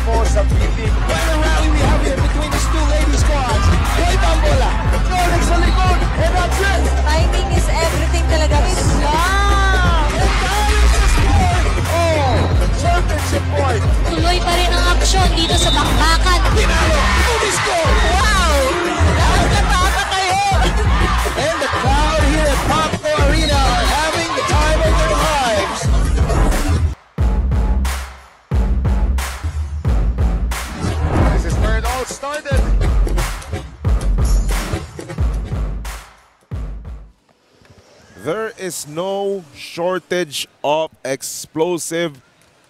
mo sa piling. What a rally we have here between these two lady squads. Boy Bambola, Rolex sa likod, and that's it. Timing is everything talaga. Wow! And that is the score. Oh, championship point. Tuloy pa rin ang aksyon dito sa bakbakan. Pinalo, movie score. Wow! And the crowd here at Popco Arena are having the time of their lives. This is where it all started. There is no shortage of explosive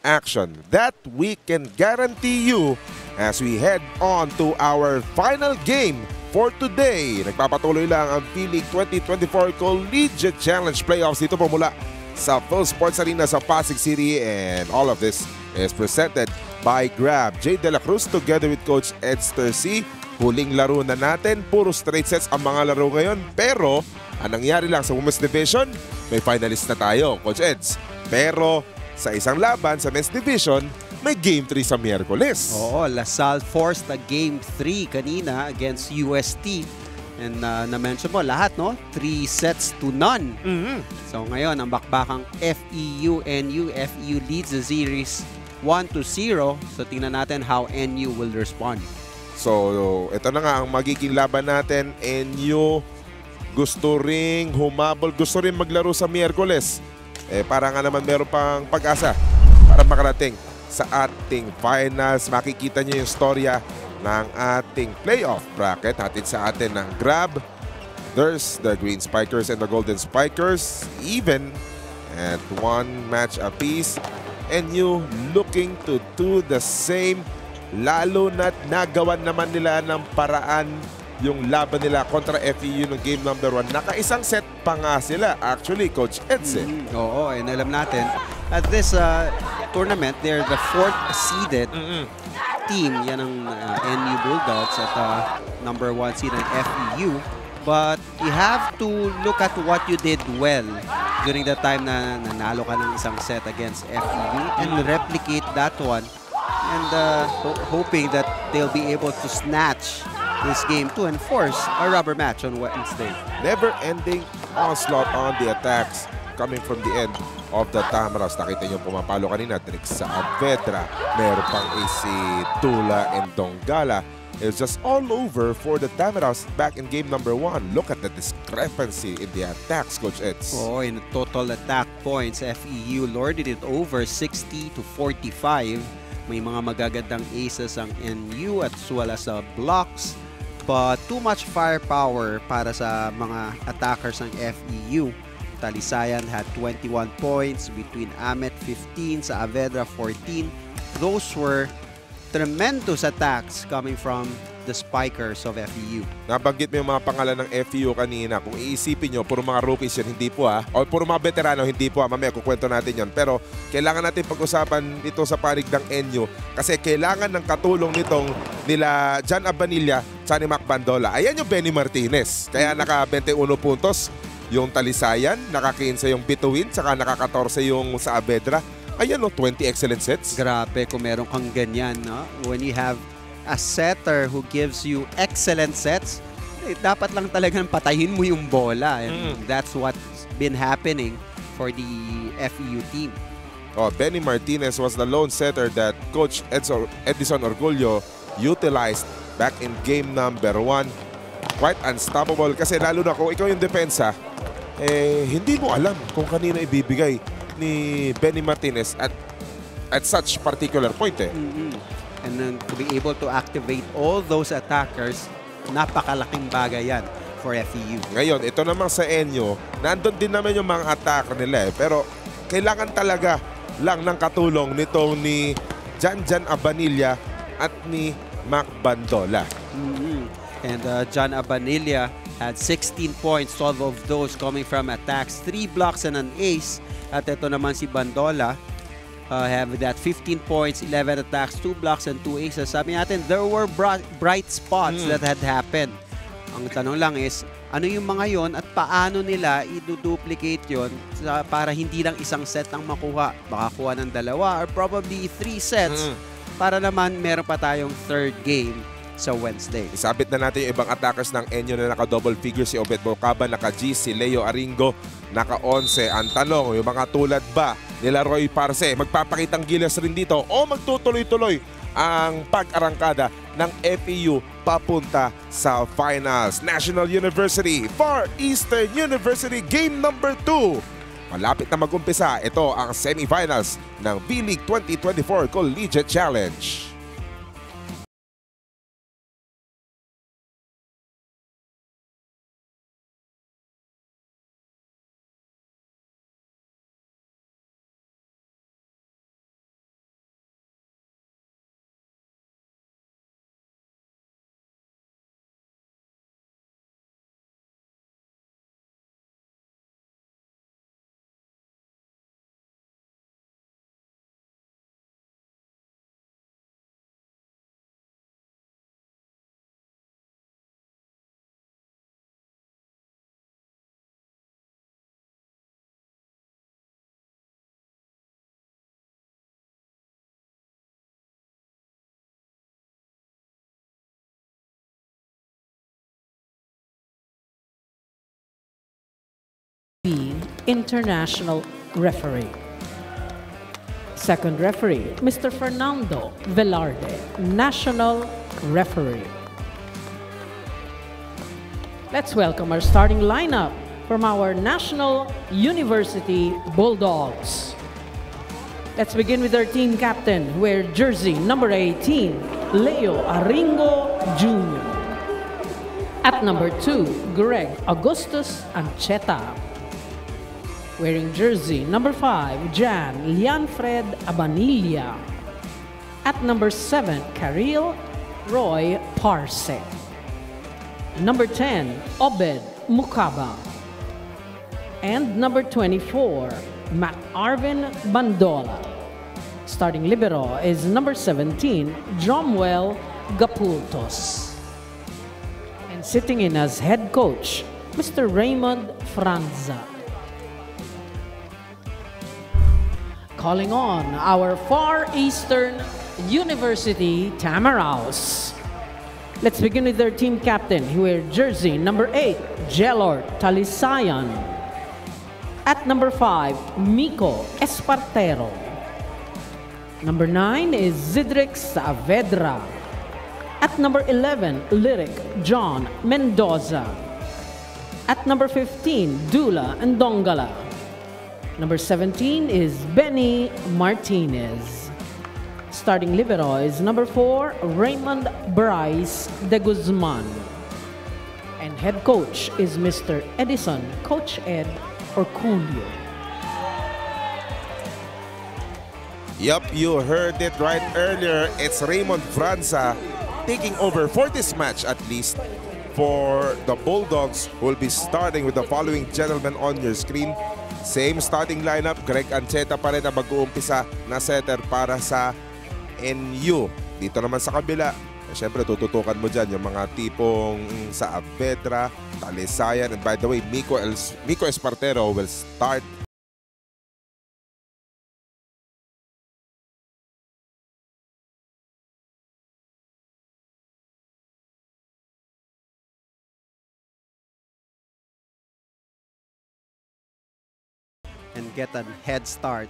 action. That we can guarantee you as we head on to our final game for today. Nagpapatuloy lang ang P-League 2024 Collegiate Challenge Playoffs dito po mula sa Phil Sports Arena sa Pasig City, and all of this is presented by Grab. Jay De La Cruz together with Coach Edster C. Huling laro na natin, puro straight sets ang mga laro ngayon, pero ang nangyari lang sa Women's Division, may finalist na tayo, Coach Eds. Pero sa isang laban sa Men's Division, may Game 3 sa Miyerkules. Oo, LaSalle forced a Game 3 kanina against UST. And na-mention mo lahat, no? 3 sets to none. So ngayon, ang bakbakang FEU-NU. FEU leads the series 1-0. So tingnan natin how NU will respond. So ito na nga ang magiging laban natin. NU gusto ring humabol, gusto rin maglaro sa Miyerkules. Para nga naman meron pang pag-asa para makarating sa ating finals. Makikita niyo yung storya ng ating playoff bracket. Hatid sa atin ng Grab. There's the Green Spikers and the Golden Spikers, even at 1 match apiece. And you looking to do the same, lalo na't nagawan naman nila ng paraan yung laban nila kontra FEU ng game number 1. Naka-isang set pa nga sila, actually, Coach Edse. Oo, and alam natin, at this tournament, they're the 4th seeded team. Yan ang NU Bulldogs at number 1 seed ng FEU. But you have to look at what you did well during the time na nanalo ka ng isang set against FEU and replicate that one, and hoping that they'll be able to snatch this game to enforce a rubber match on Wednesday. Never-ending onslaught on the attacks coming from the end of the Tamaraws. Nakita nyo pumapalo kanina, Trix sa Avedra. Meron pang AC Tula and Donggala. It's just all over for the Tamaraws back in game number 1. Look at the discrepancy in the attacks, Coach Eds. Oh, in total attack points, FEU lorded it over 60-45. May mga magagandang aces ang NU as well as blocks. But too much firepower para sa mga attackers ng FEU. Talisayan had 21 points, between Amet 15, sa Avedra 14. Those were tremendous attacks coming from the Spikers of FEU. Nabanggit mo yung mga pangalan ng FEU kanina. Kung iisipin nyo, puro mga rookies yun, hindi po ha. O puro mga veterano, hindi po ha. Mamaya kukwento natin yun. Pero kailangan natin pag-usapan ito sa panig ng NU kasi kailangan ng katulong nitong nila John Abanilla, Chani Mac Bandola. Ayan yung Benny Martinez. Kaya naka 21 puntos yung Talisayan, naka-15 yung Bituin, saka naka-14 yung sa Avedra. Ayan o, 20 excellent sets. Grabe kung meron kang ganyan, no? When you have a setter who gives you excellent sets, dapat lang talagang patayin mo yung bola. And that's what's been happening for the FEU team. Oh, Benny Martinez was the lone setter that Coach Edison Orgullo utilized back in game number 1. Quite unstoppable kasi lalo na kung ikaw yung depensa, hindi mo alam kung kanino ibibigay ni Benny Martinez at such particular point. And then to be able to activate all those attackers, napakalaking bagay yan for FEU. Ngayon, ito naman sa NU, nandun din naman yung mga attacker nila pero kailangan talaga lang ng katulong nitong ni Jan Abanilla at ni Mac Bandola. And John Abanilla had 16 points, 12 of those coming from attacks, 3 blocks and an ace. At ito naman si Bandola, have that 15 points, 11 attacks, 2 blocks, and 2 aces. Sabi natin, there were bright spots that had happened. Ang tanong lang is, ano yung mga yon at paano nila i-duplicate yon para hindi lang isang set ang makuha. Baka kuha ng 2 or probably 3 sets para naman meron pa tayong third game sa Wednesday. Isabit na natin yung ibang attackers ng Enyo na naka-double figure. Si Obed Bocaba, naka-G. Si Leo Aringo, naka-11. Ang tanong, yung mga tulad ba nila Roy Parce, magpapakitang gilas rin dito o magtutuloy-tuloy ang pag-arangkada ng FEU papunta sa finals. National University, Far Eastern University, game number 2. Malapit na mag-umpisa. Ito ang semifinals ng V-League 2024 Collegiate Challenge. International referee. Second referee, Mr. Fernando Velarde, national referee. Let's welcome our starting lineup from our National University Bulldogs. Let's begin with our team captain, who wears jersey number 18, Leo Aringo Jr. At number 2, Greg Augustus Ancheta. Wearing jersey number 5, Jan Lianfred Abanilla. At number 7, Karil Roy Parce. Number 10, Obed Mukaba. And number 24, Mac Arvin Bandola. Starting libero is number 17, Jomwell Gapultos. And sitting in as head coach, Mr. Raymond Franza. Calling on our Far Eastern University Tamaraos. Let's begin with their team captain, who wears jersey number 8, Jelord Talisayan. At number 5, Miko Espartero. Number 9 is Zidric Saavedra. At number 11, Lyric John Mendoza. At number 15, Dula Ndongala. Number 17 is Benny Martinez. Starting libero is number 4, Raymond Bryce de Guzman. And head coach is Mr. Edison Coach Ed Orculio. Yup, you heard it right earlier. It's Raymond Franza taking over for this match, at least for the Bulldogs, who will be starting with the following gentlemen on your screen. Same starting lineup, Greg Ancheta pa rin ang mag-uumpisa na setter para sa NU. Dito naman sa kabila, syempre tututukan mo dyan yung mga tipong sa Avedra, Talisayan, and by the way, Miko Espartero will start and get a head start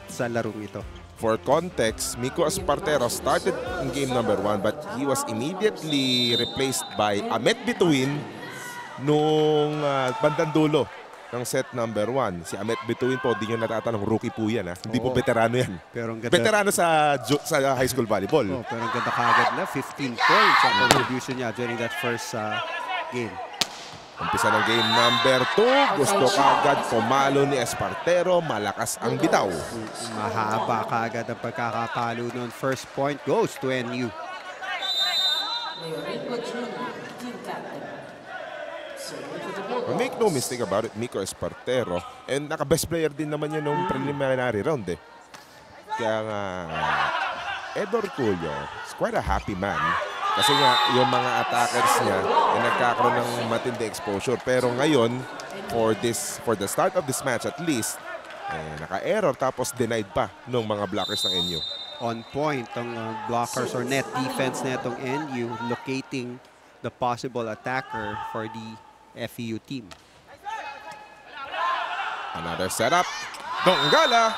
sa larong ito. For context, Miko Espartero started in game number 1 but he was immediately replaced by Amet Bituin nung bandang dulo ng set number 1. Si Amet Bituin po, di nyo natatanong, rookie po yan. Hindi po veterano yan. Pero ang ganda, veterano sa high school volleyball. pero ang ganda kaagad na 15 points ang contribution niya during that first game. Umpisa ng game number 2. Gusto kagad pumalo ni Espartero. Malakas ang bitaw. Mahaba kaagad ang pagkakapalo nun. First point goes to NU. Make no mistake about it, Miko Espartero. And naka-best player din naman yun nung preliminary round eh. Kaya nga, Ed Orculio is quite a happy man. Kasi nga, yung mga attackers niya ay nagkakaroon ng matindi exposure. Pero ngayon, for the start of this match at least, naka-error tapos denied pa ng mga blockers ng NU. on point ang blockers or net defense na itong NU, locating the possible attacker for the FEU team. Another setup. Donggala.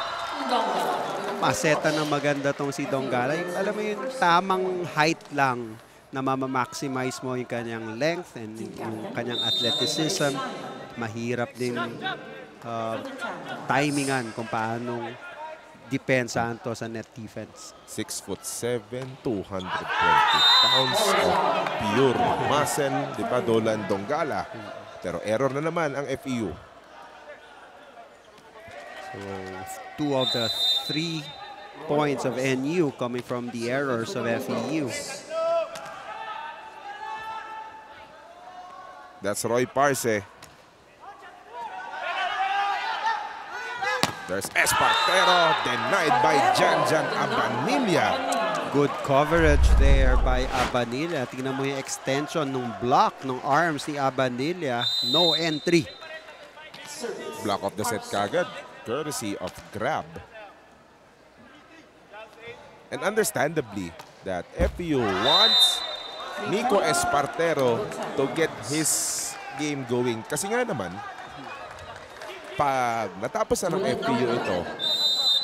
Maseta ng maganda tong si Donggala. Yung, alam mo yung tamang height lang na mamamaximize mo yung kanyang length and yung kanyang athleticism. Mahirap din timingan kung paanong depensahan to sa net defense. 6'7", 220 pounds of pure muscle. Di ba, Dolan Donggala? Pero error na naman ang FEU. So, 2 of the 3 points of NU coming from the errors of FEU. That's Roy Parse. There's Espartero, denied by Janjan Abanilla. Good coverage there by Abanilla. Tingnan mo yung extension ng block ng arms ni Abanilla. No entry. Block of the set kagad, courtesy of Grab. And understandably, that FEU wants Nico Espartero to get his game going. Kasi nga naman, pag natapos na ng FEU ito,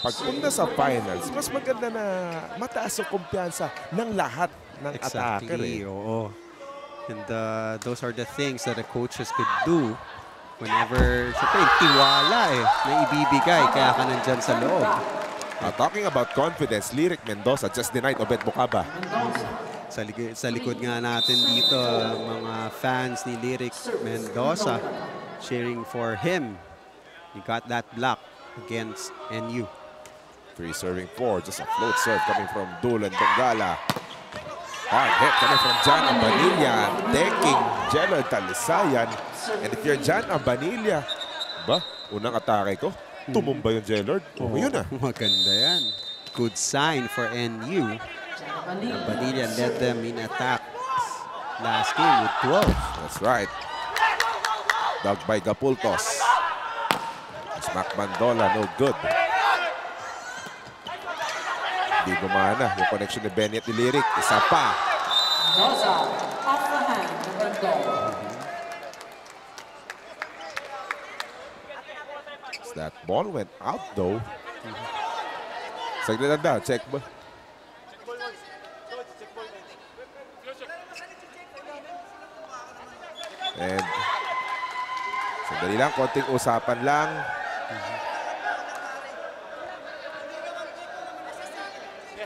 pagpunta sa finals, mas maganda na mataas ang kumpiyansa ng lahat ng attacker. Oo. And those are the things that the coaches could do whenever, siyempre, tiwala na ibibigay, kaya ka nandyan sa loob. Talking about confidence, Lyric Mendoza just denied Obed Bocaba. Sa likod nga natin dito, mga fans ni Lyric Mendoza cheering for him. He got that block against NU. 3 serving 4, just a float serve coming from Dolan Donggala. Hard hit coming from Jan Abanilla, taking Jello Talisayan. And if you're Jan Abanilla, ba, unang atake ko, tumumba yung Jellord. Okay, yun ah. Maganda yan. Good sign for NU. Abanilla led them in attacks last game with 12. That's right. Dug by Gapultos. Smack Mandola, no good. Hindi gumana yung connection ni Benny at ni Lyric. Isa pa. That ball went out though. Saglit lang daw, check ba? And sandali lang, konting usapan lang.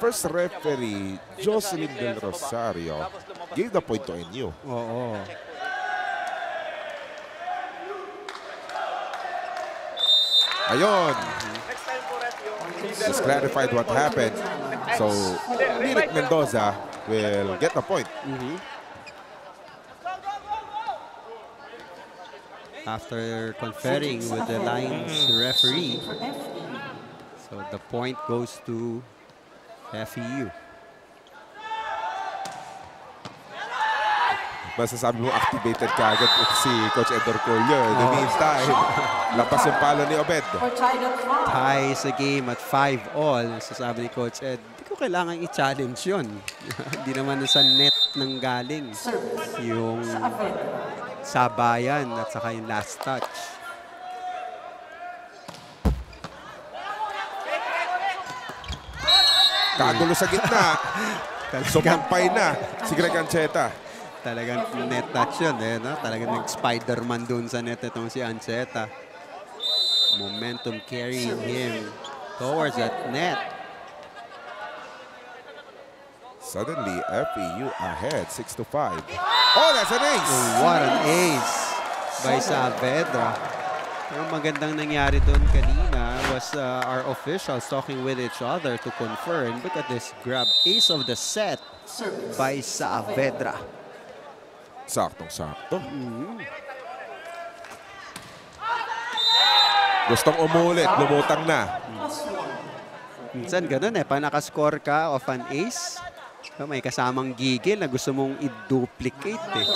First referee, Jocelyn Del Rosario, gave the point to NU. Oo. Ayon. Just clarified what happened. So, Lyric Mendoza will get the point. After conferring with the Lions referee, so the point goes to FEU. Masasabi mo activated kagad si Coach Edor Colio. In the meantime, lapas yung palo ni Obed. Tie sa game at 5-all. Sasabi ni Coach Ed, hindi ko kailangan i-challenge yun. Hindi naman sa net nang galing. Yung sabayan at saka yung last touch. Kagulo sa gitna. Sumampay na si Greg Ancheta. Talagang net touch yun eh, no? Talagang nag-Spider-Man dun sa net itong si Ancheta. Momentum carrying him towards that net. Suddenly, FEU ahead, 6-5. Oh, that's an ace! Oh, what an ace by Saavedra. Pero magandang nangyari doon kanina was our officials talking with each other to confirm. Look at this grab. Ace of the set by Saavedra. Saktong-sakto. Gustong umulit, lumutang na. Minsan ganun eh, pag nakascore ka of an ace, may kasamang gigil na gusto mong i-duplicate eh.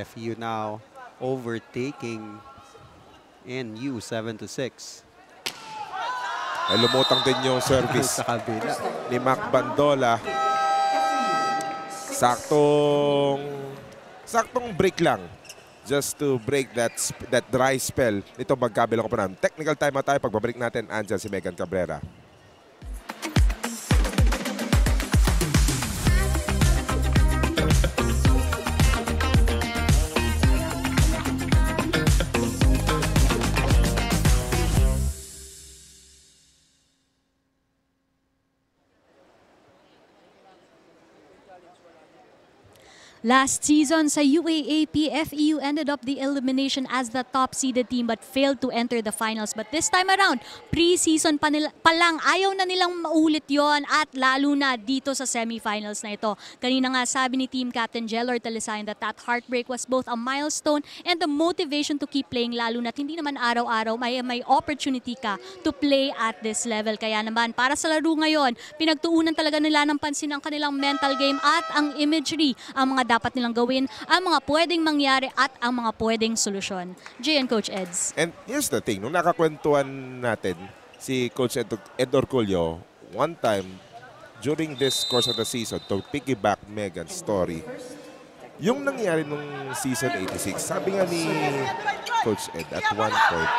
FEU now overtaking NU 7-6. Ay lumutang din yung service Sa kabila. ni Mac Bandola. Saktong break lang. Just to break that dry spell. Ito magkabilang ko pa namin. Technical time tayo. Pagbabalik natin, andyan si Megan Cabrera. Last season sa UAAP, FEU ended up the elimination as the top-seeded team but failed to enter the finals. But this time around, pre-season pa lang, ayaw na nilang maulit yon at lalo na dito sa semifinals na ito. Kanina nga sabi ni team captain Jelor Talisayan that heartbreak was both a milestone and the motivation to keep playing, lalo na hindi naman araw-araw may opportunity ka to play at this level. Kaya naman, para sa laro ngayon, pinagtuunan talaga nila ng pansin ang kanilang mental game at ang imagery, ang mga dapat nilang gawin, ang mga pwedeng mangyari at ang mga pwedeng solusyon. Jay and Coach Eds. And here's the thing, nung nakakwentuhan natin si Coach Ed Orculio, one time during this course of the season, to piggyback Megan's story, yung nangyari nung season 86, sabi nga ni Coach Ed at one point,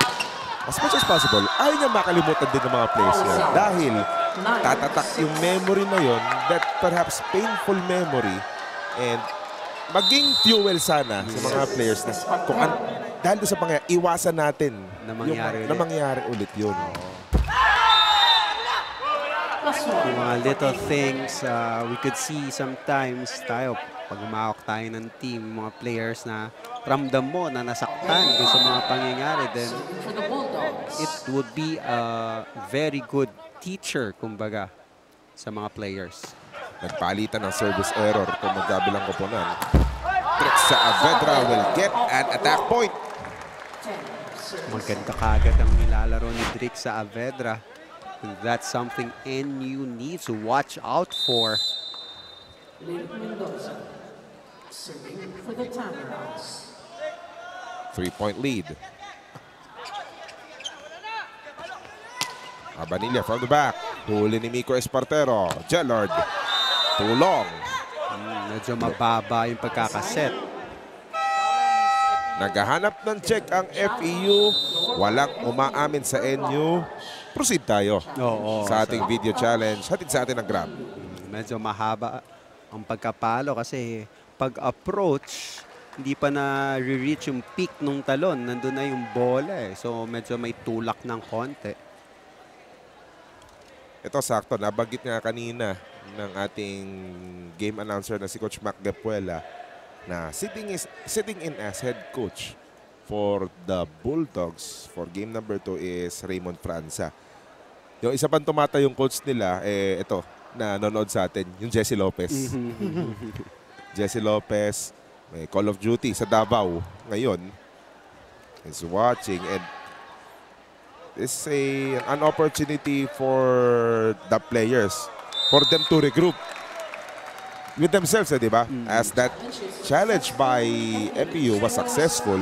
as much as possible, ayaw niya makalimutan din ng mga players yun. Dahil tatatak yung memory na yun, that perhaps painful memory, and maging fuel sana sa mga players na kung dahil doon sa pangyayari, iwasan natin Na mangyari ulit yun. Yung mga little things we could see sometimes tayo, pag umawak tayo ng team, mga players na ramdam mo na nasaktan doon sa mga pangyayari, then it would be a very good teacher, kumbaga, sa mga players. Nagpalitan ng service error kung magkabilang koponan. Trix sa Avedra will get an attack point. Maganda kagad ang nilalaro ni Drix sa Avedra. And that's something NU needs to watch out for. Three-point lead. Abanilla from the back. Huli ni Miko Espartero. Jellard. Tulong. Medyo mababa yung pagkakaset. Naghahanap ng check ang FEU. Walang umaamin sa NU. Proceed tayo sa ating video challenge. Hatid sa atin ang grab. Medyo mahaba ang pagkapalo kasi pag-approach, hindi pa na-reach yung peak nung talon. Nandun na yung bola eh. So medyo may tulak ng konti. Ito sakto, nabanggit nga kanina ng ating game announcer na si Coach Mac Depuela na sitting in as head coach for the Bulldogs for game number 2 is Raymond Franza. Yung isa pang tumata yung coach nila, ito, na nanonood sa atin, yung Jesse Lopez. Jesse Lopez, may Call of Duty sa Davao ngayon, is watching, and it's an opportunity for the players, for them to regroup with themselves, di ba? As that challenge by FEU was successful,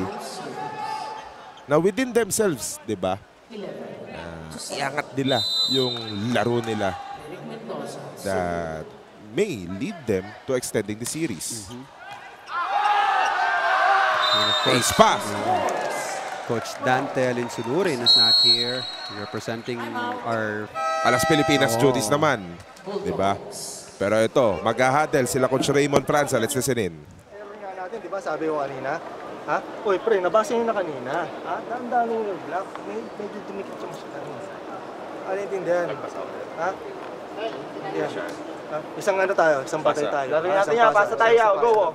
now within themselves, di ba? Iangat nila yung laro nila that may lead them to extending the series. Ace pa! Coach Dante Alinsunurin is not here, representing our... Alas Pilipinas Judis naman, di ba? Pero ito, mag-ahadel sila Coach Raymond Franza. Let's listen in. Natin, di ba sabi ko kanina? Ha? Uy, pre, nabasa nyo na kanina. Ha? Dami yung black. Medyo dumikit yung masyadong. Ano yung tindihan? Ha? Yeah. Ha? Isang ano tayo, isang patay tayo. Sabi natin yan, pasa tayo. Go!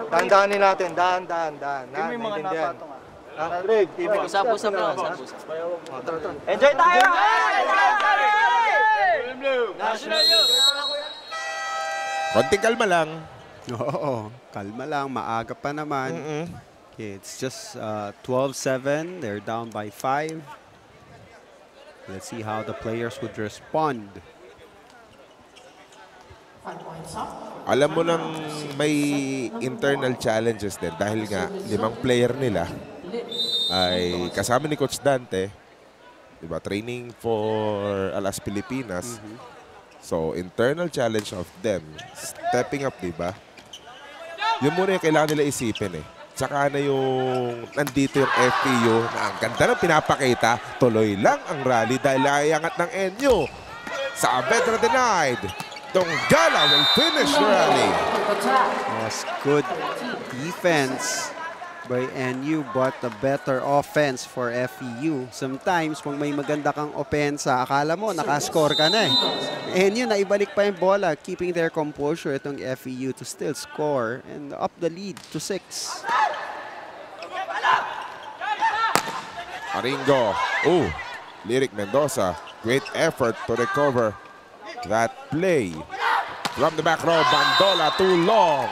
Dahan-dahanin natin, dahan-dahan. Hindi mo yung mga napatong. Ha? Greg, usap-usap lang. Enjoy tayo! National Youth! Konting kalma lang. Oo, kalma lang. Maaga pa naman. Okay, it's just 12-7. They're down by 5. Let's see how the players would respond. Alam mo nang may internal challenges din dahil nga 5 player nila ay kasama ni Coach Dante Diba? Training for Alas Pilipinas. So, internal challenge of them. Stepping up, diba? Yun muna yung kailangan nila isipin eh. Tsaka na yung nandito yung FPU na ang ganda ng pinapakita. Tuloy lang ang rally dahil iangat ng NU. Saavedra denied. Donggala will finish the rally. Yes, good defense by NU but a better offense for FEU. Sometimes, kung may maganda kang opensa, akala mo nakascore ka na eh. NU naibalik pa yung bola, keeping their composure itong FEU to still score and up the lead to 6. Aringo. Lyric Mendoza. Great effort to recover that play. From the back row, Bandola too long.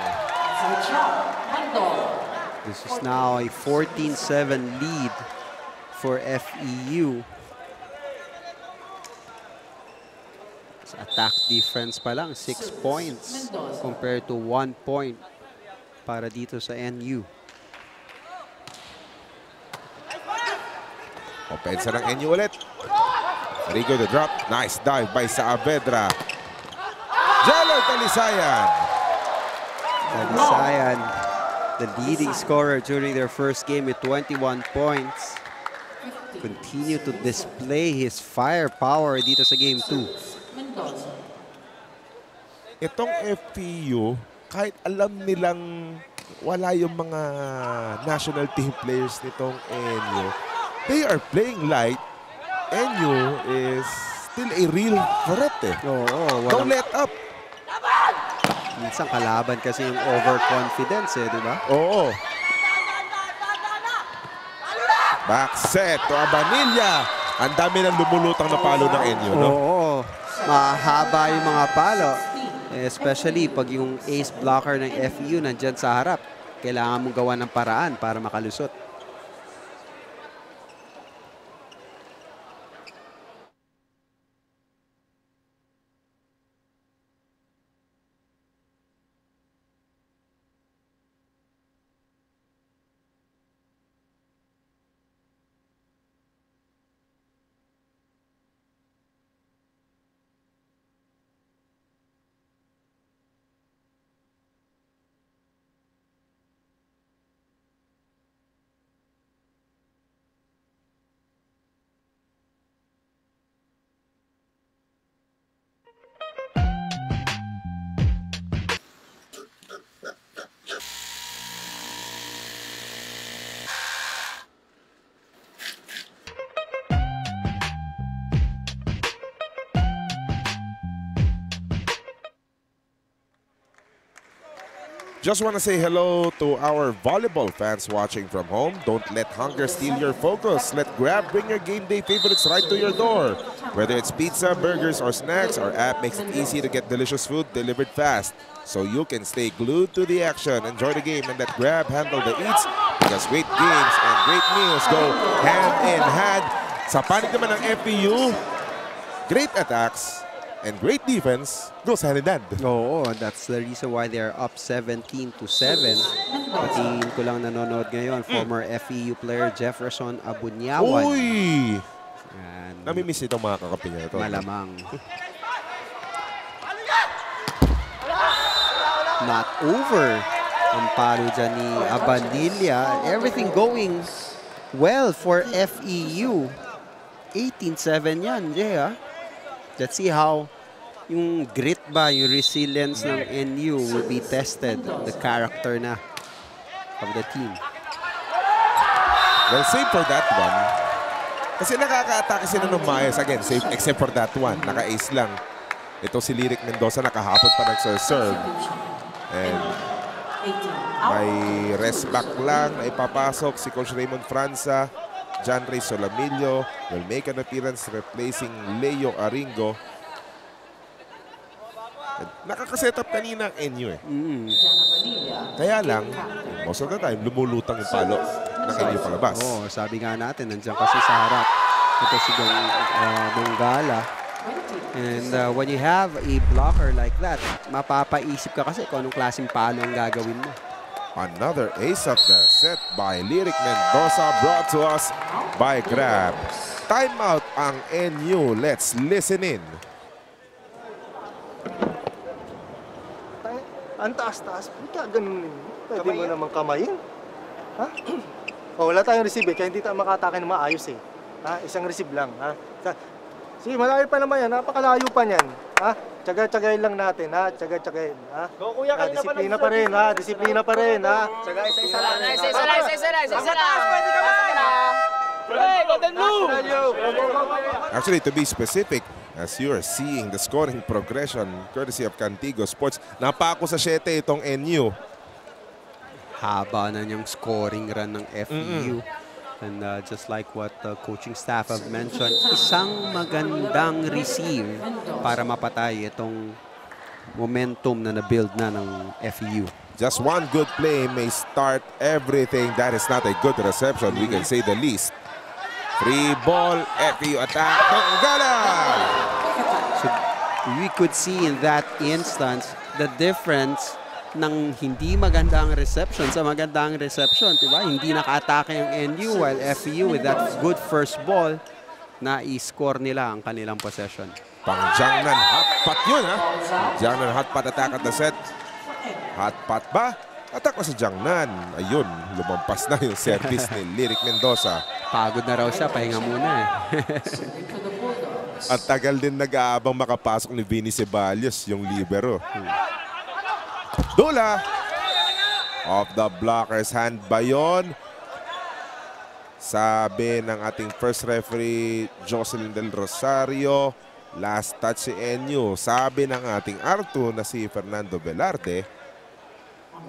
This is now a 14-7 lead for FEU. Sa attack defense pa lang, 6 points compared to 1 point para dito sa NU. Opensa ng NU ulit. Rigo the drop. Nice dive by Saavedra. Jello Talisayan. Talisayan, the leading scorer during their first game with 21 points. Continue to display his firepower dito sa game 2. Itong FPU, kahit alam nilang wala yung mga national team players nitong NU, they are playing light. NU is still a real threat eh. Don't let up. Minsan kalaban kasi yung overconfidence eh, di ba? Oo. Back set to Abanilla. Ang dami ng lumulutang na palo ng NU, no? Oo. Mahaba yung mga palo. Especially pag yung ace blocker ng FEU nandyan sa harap. Kailangan mong gawa ng paraan para makalusot. Just want to say hello to our volleyball fans watching from home. Don't let hunger steal your focus. Let Grab bring your game day favorites right to your door. Whether it's pizza, burgers, or snacks, our app makes it easy to get delicious food delivered fast. So you can stay glued to the action, enjoy the game, and let Grab handle the eats because great games and great meals go hand in hand. Sa panig naman ng FPU, great attacks and great defense goes hand in hand. Oo, that's the reason why they're up 17-7. Patingin ko lang nanonood ngayon, former FEU player Jefferson Abunyawan. Uy! Yan. Namimiss itong mga kakapi niya ito. Malamang. Not over ang palo dyan ni Abanilla. Everything going well for FEU. 18-7 yan, Jay, ha? Let's see how yung grit ba, yung resilience ng NU will be tested. The character na of the team. Well, save for that one. Kasi nakaka-atake sila ng maayos. Again, save except for that one. Naka-ace lang. Ito si Lyric Mendoza, nakahapon pa nagserve. And may rest back lang na ipapasok si Coach Raymond Franza. John Ray Solamillo will make an appearance replacing Leo Aringo. Nakakaset up kanina ang NU eh. Kaya lang, most of the time, lumulutang yung palo ng NU palabas. Oh, sabi nga natin, nandiyan kasi sa harap. Ito si Donggala. And when you have a blocker like that, mapapaisip ka kasi kung anong klaseng palo ang gagawin mo. Another ace of the set by Lyric Mendoza, brought to us by Grab. Timeout ang NU. Let's listen in. Ang taas-taas. Hindi ganun. Pwede mo naman kamayin. Ha? Wala tayong receive kaya hindi tayo makatake ng maayos eh. Ha? Isang receive lang. Ha? Sige, malayo pa naman yan. Napakalayo pa niyan. Ha? Tsaga-tsagayin lang natin. Ha? Tsaga-tsagayin. Ha? Go, kuya, disiplina pa rin. Ha? Disiplina pa rin. Ha? Tsaga, isa-isa lang. Isa lang. Pwede ka ba? Hey, Golden Blue! Actually, to be specific, as you are seeing the scoring progression courtesy of Cantigo Sports, napako sa 7 itong NU. Haba na niyang scoring run ng FEU. And just like what the coaching staff have mentioned, isang magandang receive para mapatay itong momentum na na-build na ng FEU. Just one good play may start everything. That is not a good reception, we can say the least. Free ball, FEU attack, Donggala! So we could see in that instance the difference ng hindi magandang reception sa magandang reception, diba? Hindi naka-atake yung NU while FEU with that good first ball na i-score nila ang kanilang possession. Pang Jiangnan hotpot yun, ha? Jiangnan hotpot attack at the set. Hotpot ba? Attack pa sa Jiangnan. Ayun, lumampas na yung service ni Lyric Mendoza. Pagod na raw siya, pahinga muna eh. At tagal din nag-aabang makapasok ni Vinny Ceballos, yung libero. Dula! Off the blocker's hand ba yun? Sabi ng ating first referee, Jocelyn Del Rosario, last touch si NU. Sabi ng ating R2 na si Fernando Velarde,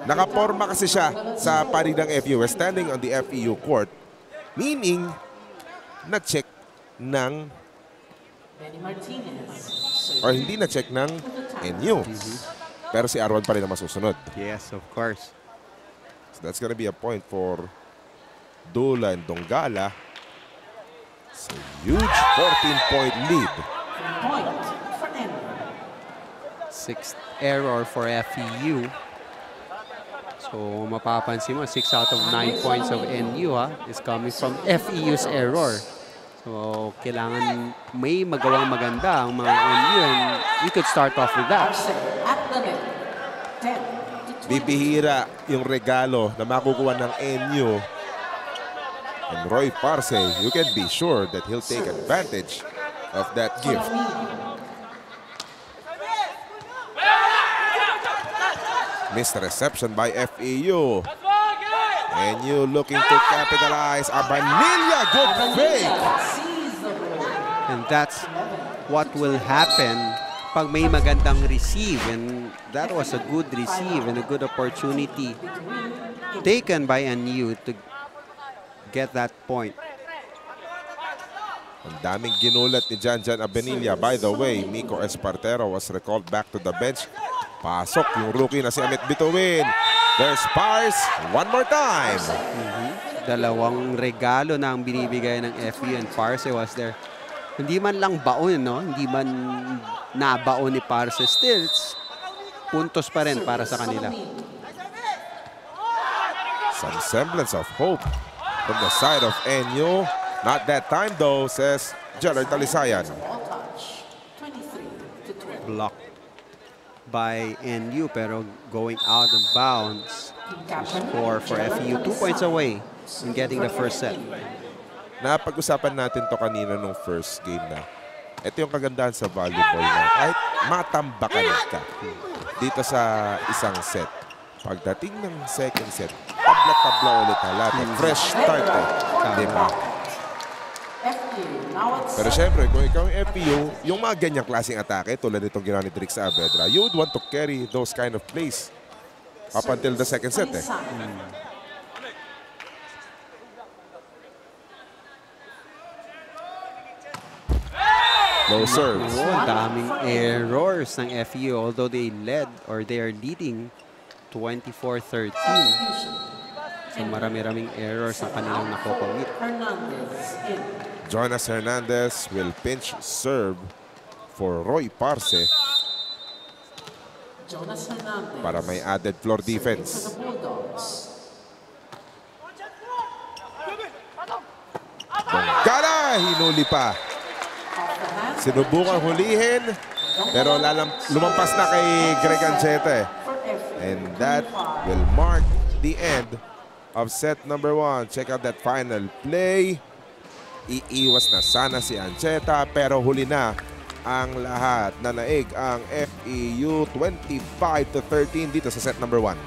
nakaporma kasi siya sa panig ng FEU. We're standing on the FEU court. Meaning, na-check ng or hindi na-check ng NU. Pero si R1 pa rin ang masusunod. Yes, of course. So that's gonna be a point for Dula and Donggala. It's a huge 14-point lead. Sixth error for FEU. So mapapansin mo, 6 out of 9 points of NU is coming from FEU's error. So kailangan may magawang maganda ang mga NU and we could start off with that. Bibihira yung regalo na makukuha ng NU. And Roy Parce, you can be sure that he'll take advantage of that gift. Missed reception by FEU. NU looking to capitalize. Abanilla, good fake. And that's what will happen pag may magandang receive. And that was a good receive and a good opportunity taken by NU to get that point. Ang daming ginulat ni Janjan Abanilla. By the way, Miko Espartero was recalled back to the bench. Pasok yung rookie na si Amit Bituin. There's Pars one more time. Dalawang regalo na ang binibigay ng FEU and Parse was there. Hindi man lang baon, no? Hindi man nabaon ni Parse. Still, puntos pa rin para sa kanila. Some semblance of hope from the side of NU. Not that time though, says Gerald Talisayan. Blocked by NU pero going out of bounds. Score for FEU. 2 points away in getting the first set. Napag-usapan natin to kanina nung first game na. Ito yung kagandahan sa volleyball na kahit matambakan ka dito sa isang set. Pagdating ng second set, tabla-tabla ulit halata. Fresh start eh. Diba? Pero syempre, kung ikaw yung FEU, yung mga ganyang klaseng atake, tulad nitong ginawa ni Drix Saavedra, you would want to carry those kind of plays up until the second set eh. Low serve. Oh, daming errors ng FEU although they led or they are leading 24-13. So marami-raming errors ang kanilang nakocommit. Jonas Hernandez will pinch serve for Roy Parce. Jonas Hernandez. para may added floor For the defense. Bulldogs. Donggala, hinuli pa. Sinubukan hulihin, pero lumampas na kay Greg Ancheta. And that will mark the end of set number 1. Check out that final play. Iiwas na sana si Ancheta, pero huli na ang lahat. Nanaig ang FEU 25-13 dito sa set number 1.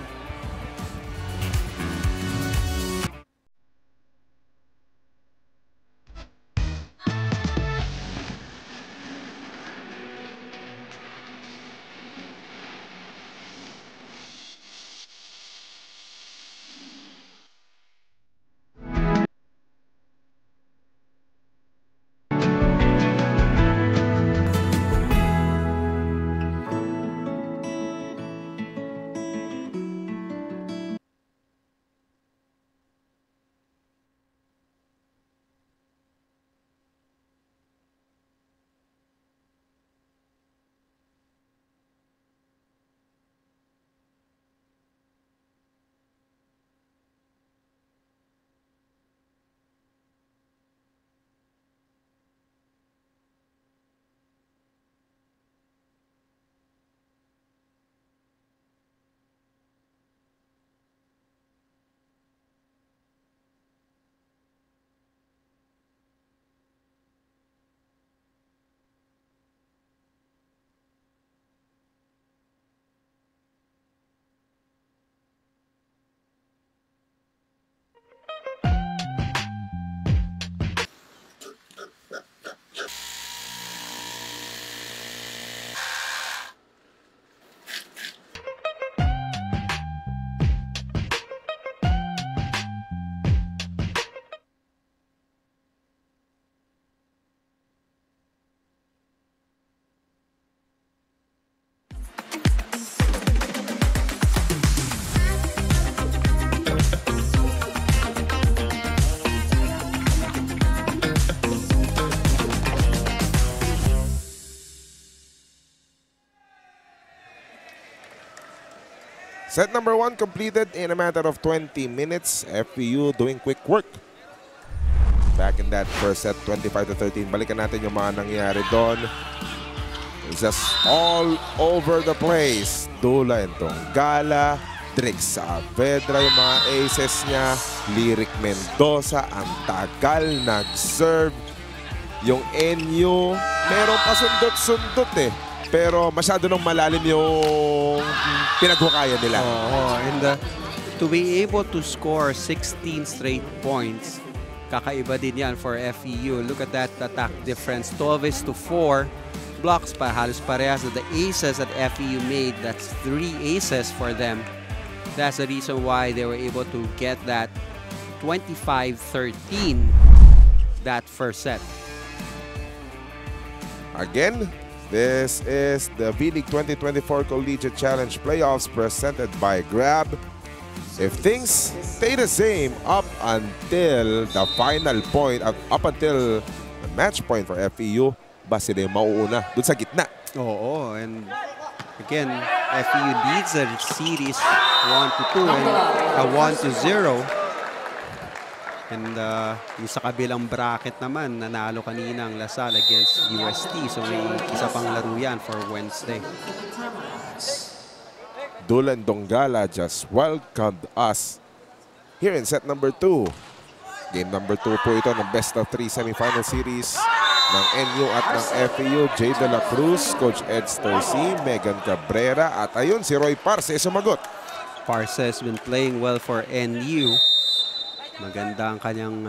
Set number 1 completed in a matter of 20 minutes. FEU doing quick work. Back in that first set, 25-13. Balikan natin yung mga nangyari doon. It's just all over the place. Dula and Donggala, Drake Saavedra, yung mga aces niya. Lyric Mendoza, ang tagal nag-serve. Yung NU, meron pa sundot-sundot eh. Pero masyado nung malalim yung pinaghukayan nila. And to be able to score 16 straight points, kakaiba din yan for FEU. Look at that attack difference, 12-4. Blocks pa, halos parehas. The aces that FEU made, that's 3 aces for them. That's the reason why they were able to get that 25-13 that first set. Again, this is the V-League 2024 Collegiate Challenge Playoffs presented by Grab. If things stay the same up until the final point, up until the match point for FEU, ba sila yung mauuna doon sa gitna? Oo, and again, FEU leads the series 1-2 and 1-0. And yung sa kabilang bracket naman, nanalo kanina ang Lasal against UST. So may isa pang laro yan for Wednesday. Dula and Donggala just welcomed us here in set number 2. Game number 2 po ito ng best of 3 semifinal series ng NU at ng FEU. Jay De La Cruz, Coach Ed Storcy, Megan Cabrera, at ayun si Roy Parce sumagot. Parce has been playing well for NU. Maganda ang kanyang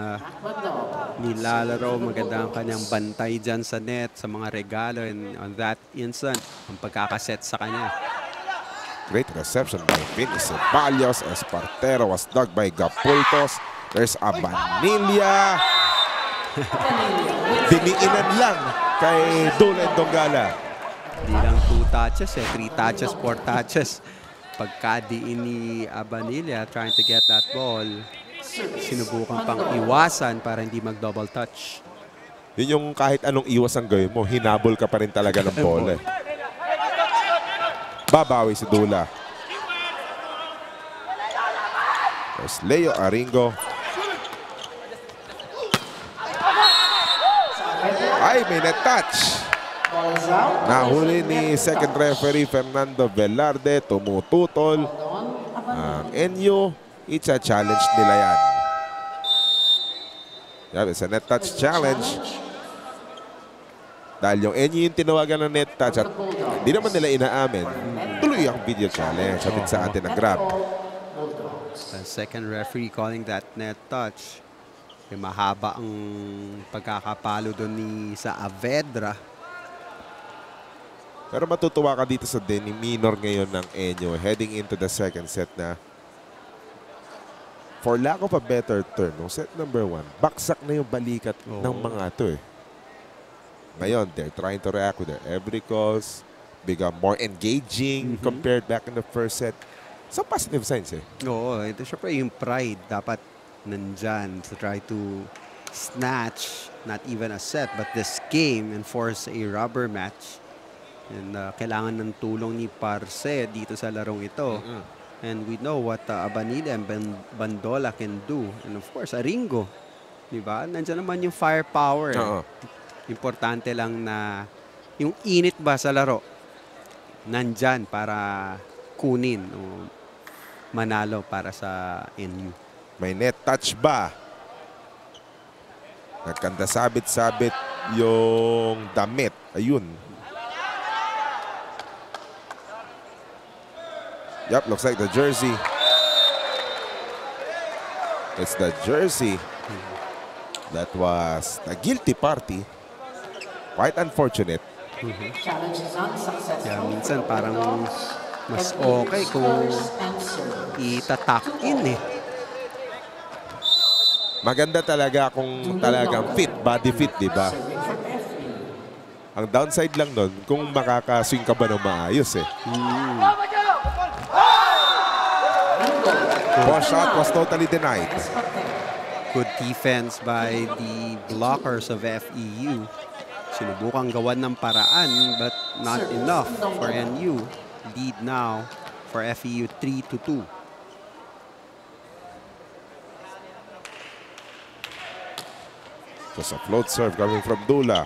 nilalaro, maganda ang kanyang bantay dyan sa net, sa mga regalo, and on that instant, ang pagkakaset sa kanya. Great reception by Vinny Ceballos. Espartero was dug by Gapultos. There's Abanilla. Diniinan lang kay Dula and Donggala. Di lang 2 touches 3 touches, 4 touches. Pagkadiin ni Abanilla trying to get that ball, sinubukan pang iwasan para hindi mag-double touch. Yun yung kahit anong iwas ang gawin mo, hinabol ka pa rin talaga ng bola. Babawi si Dula. There's Leo Aringo. Ay, may net touch. Nahuli ni second referee Fernando Velarde. Tumututol ang NU. Icha-challenge nila yan. Yeah, it's a net touch challenge. Dahil yung NU yung tinawagan ng net touch at hindi naman nila inaamin, tuloy ang video challenge. Sabi sa atin na grab. The second referee calling that net touch. Mahaba ang pagkakapalo doon ni Saavedra. Pero matutuwa ka dito sa minor ngayon ng NU heading into the second set na for lack of a better term, no, set number 1, baksak na yung balikat ng mga ito eh. Ngayon, they're trying to react with their every calls, become more engaging compared back in the first set. Some positive signs eh. Oo, ito syempre yung pride dapat nandyan to try to snatch not even a set but this game and force a rubber match. And kailangan ng tulong ni Parce dito sa larong ito. And we know what Abanilla and Bandola can do. And of course, Aringo. Diba? Nandiyan naman yung firepower. Importante lang na yung init ba sa laro nandyan para kunin o manalo para sa NU. May net touch ba? Nagkanda sabit-sabit yung damit. Ayun. Yep, looks like the jersey. It's the jersey that was the guilty party. Quite unfortunate. Kaya minsan parang mas okay kung itatak in eh. Maganda talaga kung talagang fit, body fit, di ba? Ang downside lang nun, kung makakaswing ka ba ng maayos eh. Post shot was totally denied. Good defense by the blockers of FEU. Sinubukang gawan ng paraan but not enough for NU. Lead now for FEU 3-2. Just a float serve coming from Dula.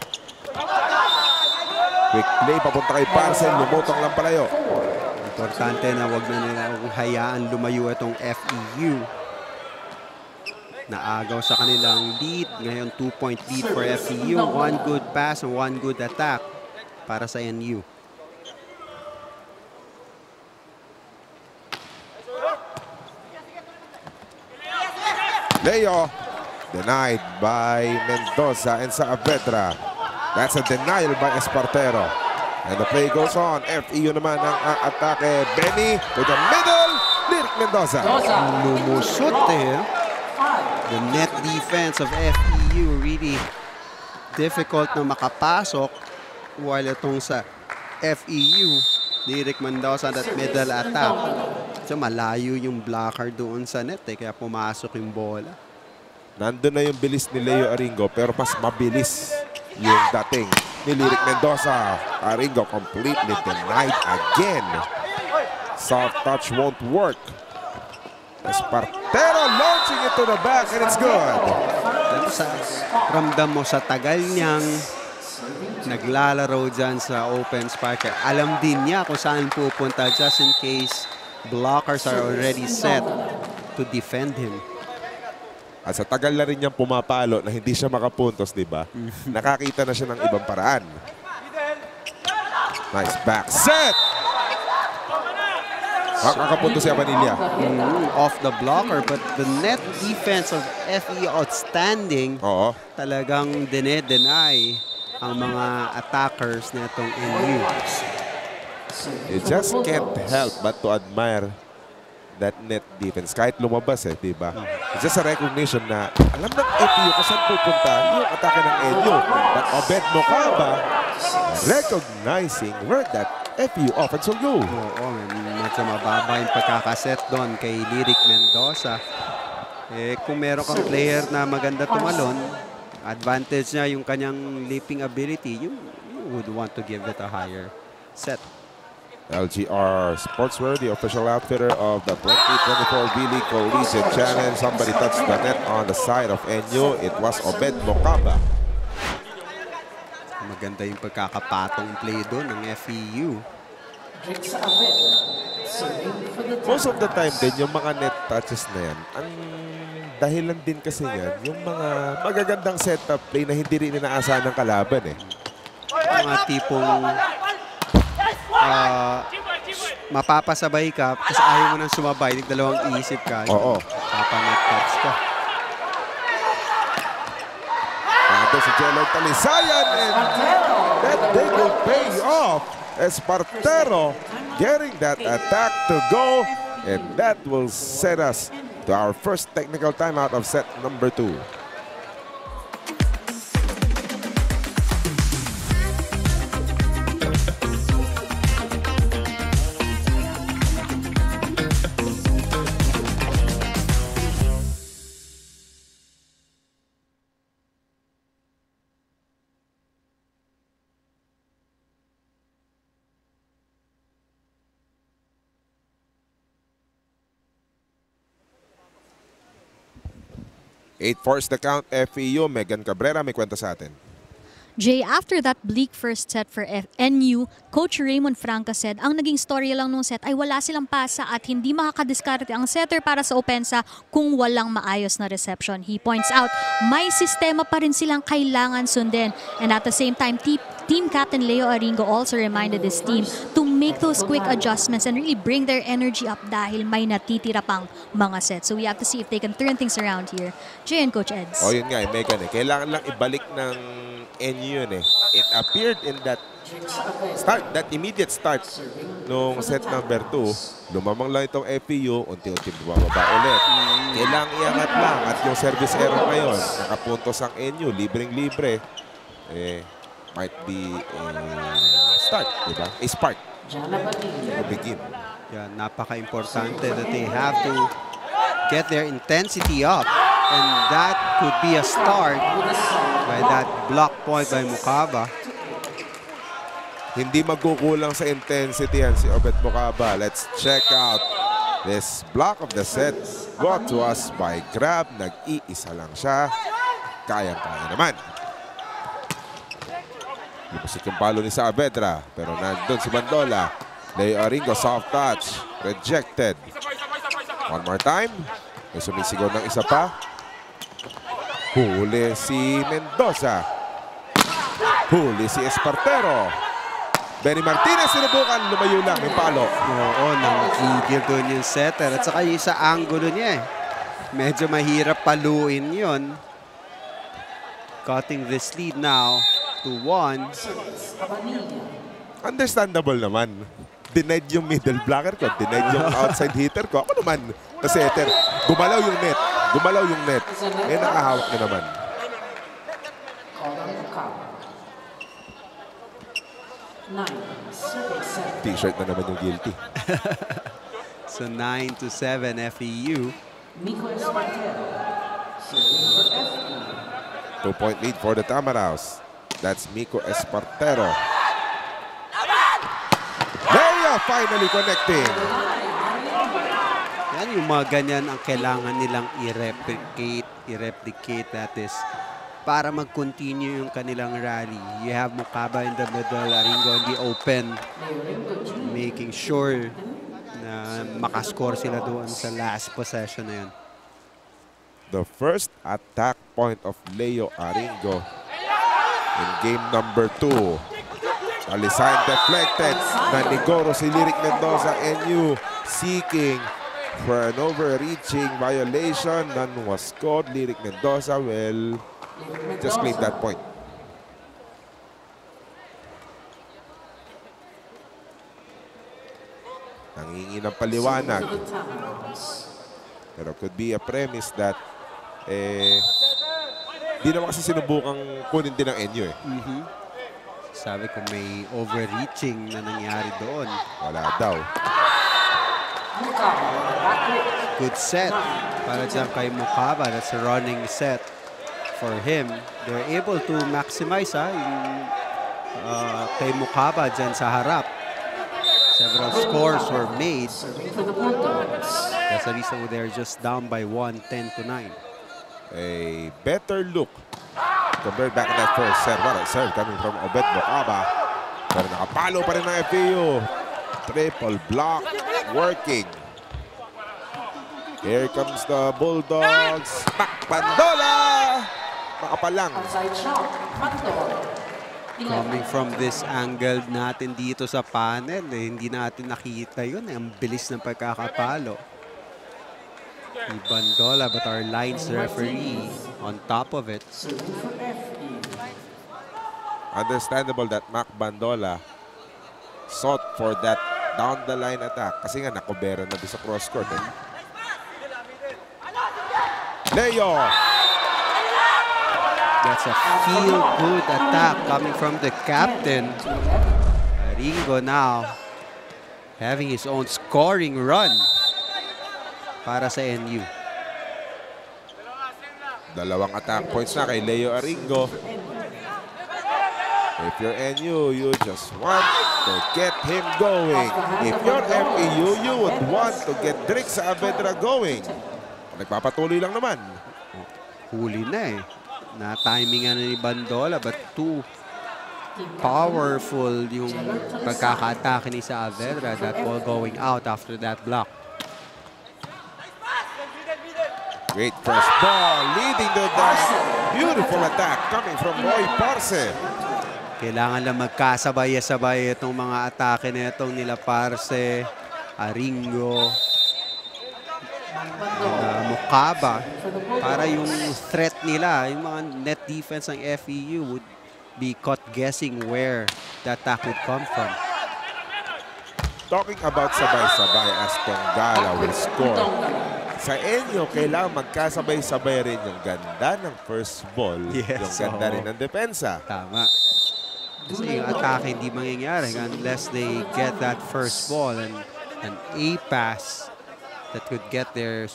Quick play papunta kay Parcel. Lumutang lang palayo. Importante na wag na nila hayaan lumayo itong FEU. Naagaw sa kanilang lead. Ngayon 2-point lead for FEU. One good pass and one good attack para sa NU. Leo denied by Mendoza and Saavedra. That's a denial by Espartero. And the play goes on. FEU naman ang atake. Benny to the middle. Lyric Mendoza. Lumusot eh. The net defense of FEU really difficult na makapasok. While itong sa FEU, Lyric Mendoza that middle attack. So malayo yung blocker doon sa net eh. Kaya pumasok yung bola. Nandun na yung bilis ni Leo Aringo pero mas mabilis yung dating ni Lyric Mendoza. Aringo completely denied again. Soft touch won't work. Espartero launching it to the back and it's good. Ramdam mo sa tagal niyang naglalaro dyan sa open sparker. Alam din niya kung saan pupunta just in case blockers are already set to defend him. At sa tagal na rin niyang pumapalo na hindi siya makapuntos, di ba? Nakakita na siya ng ibang paraan. Nice back set! Makakapunto si Abanilla. Off the blocker, but the net defense of FEU outstanding. Oo. Talagang deny ang mga attackers na itong NU. You just can't help but to admire that net defense. Kahit lumabas eh, di ba? It's just a recognition na alam ng FEU kung saan pupunta yung atake ng NU. But Obed Mocaba recognizing where that FEU offense will go. Oo, medyo mababa yung pagkakaset doon kay Lyric Mendoza. Eh, kung meron kang player na maganda tumalon, advantage niya yung kanyang leaping ability, you would want to give it a higher set. LGR Sportswear, the official outfitter of the 2024 V-League Collegiate Challenge. Somebody touched the net on the side of NU. It was Obed Mocaba. Maganda yung pagkakapatong play doon ng FEU. Most of the time din, yung mga net touches na yan, ang dahilan din kasi yan, yung mga magagandang setup play na hindi rin inaasahan ng kalaban eh. Mga tipong mapapasabay ka kasi ayaw mo nang sumabay, nagdalawang isip ka. Oo. Papanet touch ka. Ando si Jello Talisayan, and that they will pay off. Espartero getting that attack to go, and that will set us to our first technical timeout of set number 2. Eight force the count, FEU. Megan Cabrera may kwento sa atin. Jay, after that bleak first set for NU, Coach Raymond Franca said ang naging story lang nung set ay wala silang pasa at hindi makakadiskarte ang setter para sa opensa kung walang maayos na reception. He points out, may sistema pa rin silang kailangan sundin. And at the same time, team captain Leo Aringo also reminded his team to make those quick adjustments and really bring their energy up dahil may natitira pang mga sets. So we have to see if they can turn things around here. Jay and Coach Eds. Oh, yun nga, Megan. Kailangan lang ibalik ng NU yun eh. It appeared in that start, that immediate start nung set number 2. Lumamang lang itong FEU, unti-unti bumababa ulit. Kailangan iangat lang at yung service error ngayon, nakapuntos ang NU, libreng-libre. Might be a start, diba? A spark to begin. Yeah, napaka-importante that they have to get their intensity up. And that could be a start by that block point by Mocaba. Hindi magkukulang sa intensity yan si Obed Mocaba. Let's check out this block of the set. Brought to us by Grab. Nag-iisa lang siya. Kayang-kaya naman. Lumusik yung palo ni Saavedra. Pero nandun si Bandola. Leo Aringo, soft touch. Rejected. One more time. May sumisigaw ng isa pa. Huli si Mendoza. Huli si Espartero. Benny Martinez sinubukan, lumayo lang, may palo. Oo, nangigil doon yung setter. At saka yung sa angulo niya eh. Medyo mahirap paluin yon. Cutting this lead now to 1. Understandable naman. Denied yung middle blocker ko, denied yung outside hitter ko. Ako naman, na setter. Gumalaw yung net. Gumalaw yung net. Nakahawak na naman. T-shirt na naman yung guilty. So 9-7 FEU. 2-point lead for the Tamaraws. That's Miko Espartero. Lea finally connecting. Yan yung mga ganyan ang kailangan nilang i-replicate that is para mag-continue yung kanilang rally. You have Mocaba in the middle, Aringo in the open, making sure na makascore sila doon sa last possession na yun. The first attack point of Leo Aringo in game number 2. Alisan deflected. Nanigoro si Lyric Mendoza. NU seeking for an overreaching violation. None was called. Lyric Mendoza will just claim that point. Nangingi ng paliwanag. Pero could be a premise that di naman kasi sinubukang kunin din ng NU eh. Sabi ko may overreaching na nangyari doon. Wala daw. Good set para dyan kay Mocaba. That's a running set for him. They're able to maximize yung kay Mocaba dyan sa harap. Several scores were made. For the Bulldogs. That's the reason they're just down by 1, 10-9. A better look compared back in that first set. What a serve coming from Obed Mocaba. Pero nakapalo pa rin ng FEU. Triple block working. Here comes the Bulldogs. Mac Bandola! Makapalang. Outside shot. Bandol. Coming from this angle natin dito sa panel, hindi natin nakita yun. Ang bilis ng pagkakapalo. Bandola, but our lines referee on top of it. Understandable that Mac Bandola sought for that down the line attack kasi nga nakobera na sa cross court. Leo! That's a feel-good attack coming from the captain. Aringo now having his own scoring run para sa NU. Dalawang attack points na kay Leo Aringo. If you're NU, you just want to get him going. If you're FEU, you would want to get Drake Saavedra going. Nagpapatuloy lang naman. Huli na eh. Na-timingan ni Bandola, but too powerful yung pagkaka-atake ni Saavedra. That ball going out after that block. Great first ball leading to that beautiful attack coming from Roy Parce. Kailangan lang magkasabay-sabay itong mga atake na itong nila Parce, Aringo, Mocaba, para yung threat nila, yung mga net defense ng FEU would be caught guessing where the attack would come from. Talking about sabay-sabay as Tongala will score. Sa NU, kailangan magkasabay-sabay rin yung ganda ng first ball, yung ganda rin ng depensa. Tama. Kasi yung atake hindi mangyayari unless they get that first ball and an A pass that could get their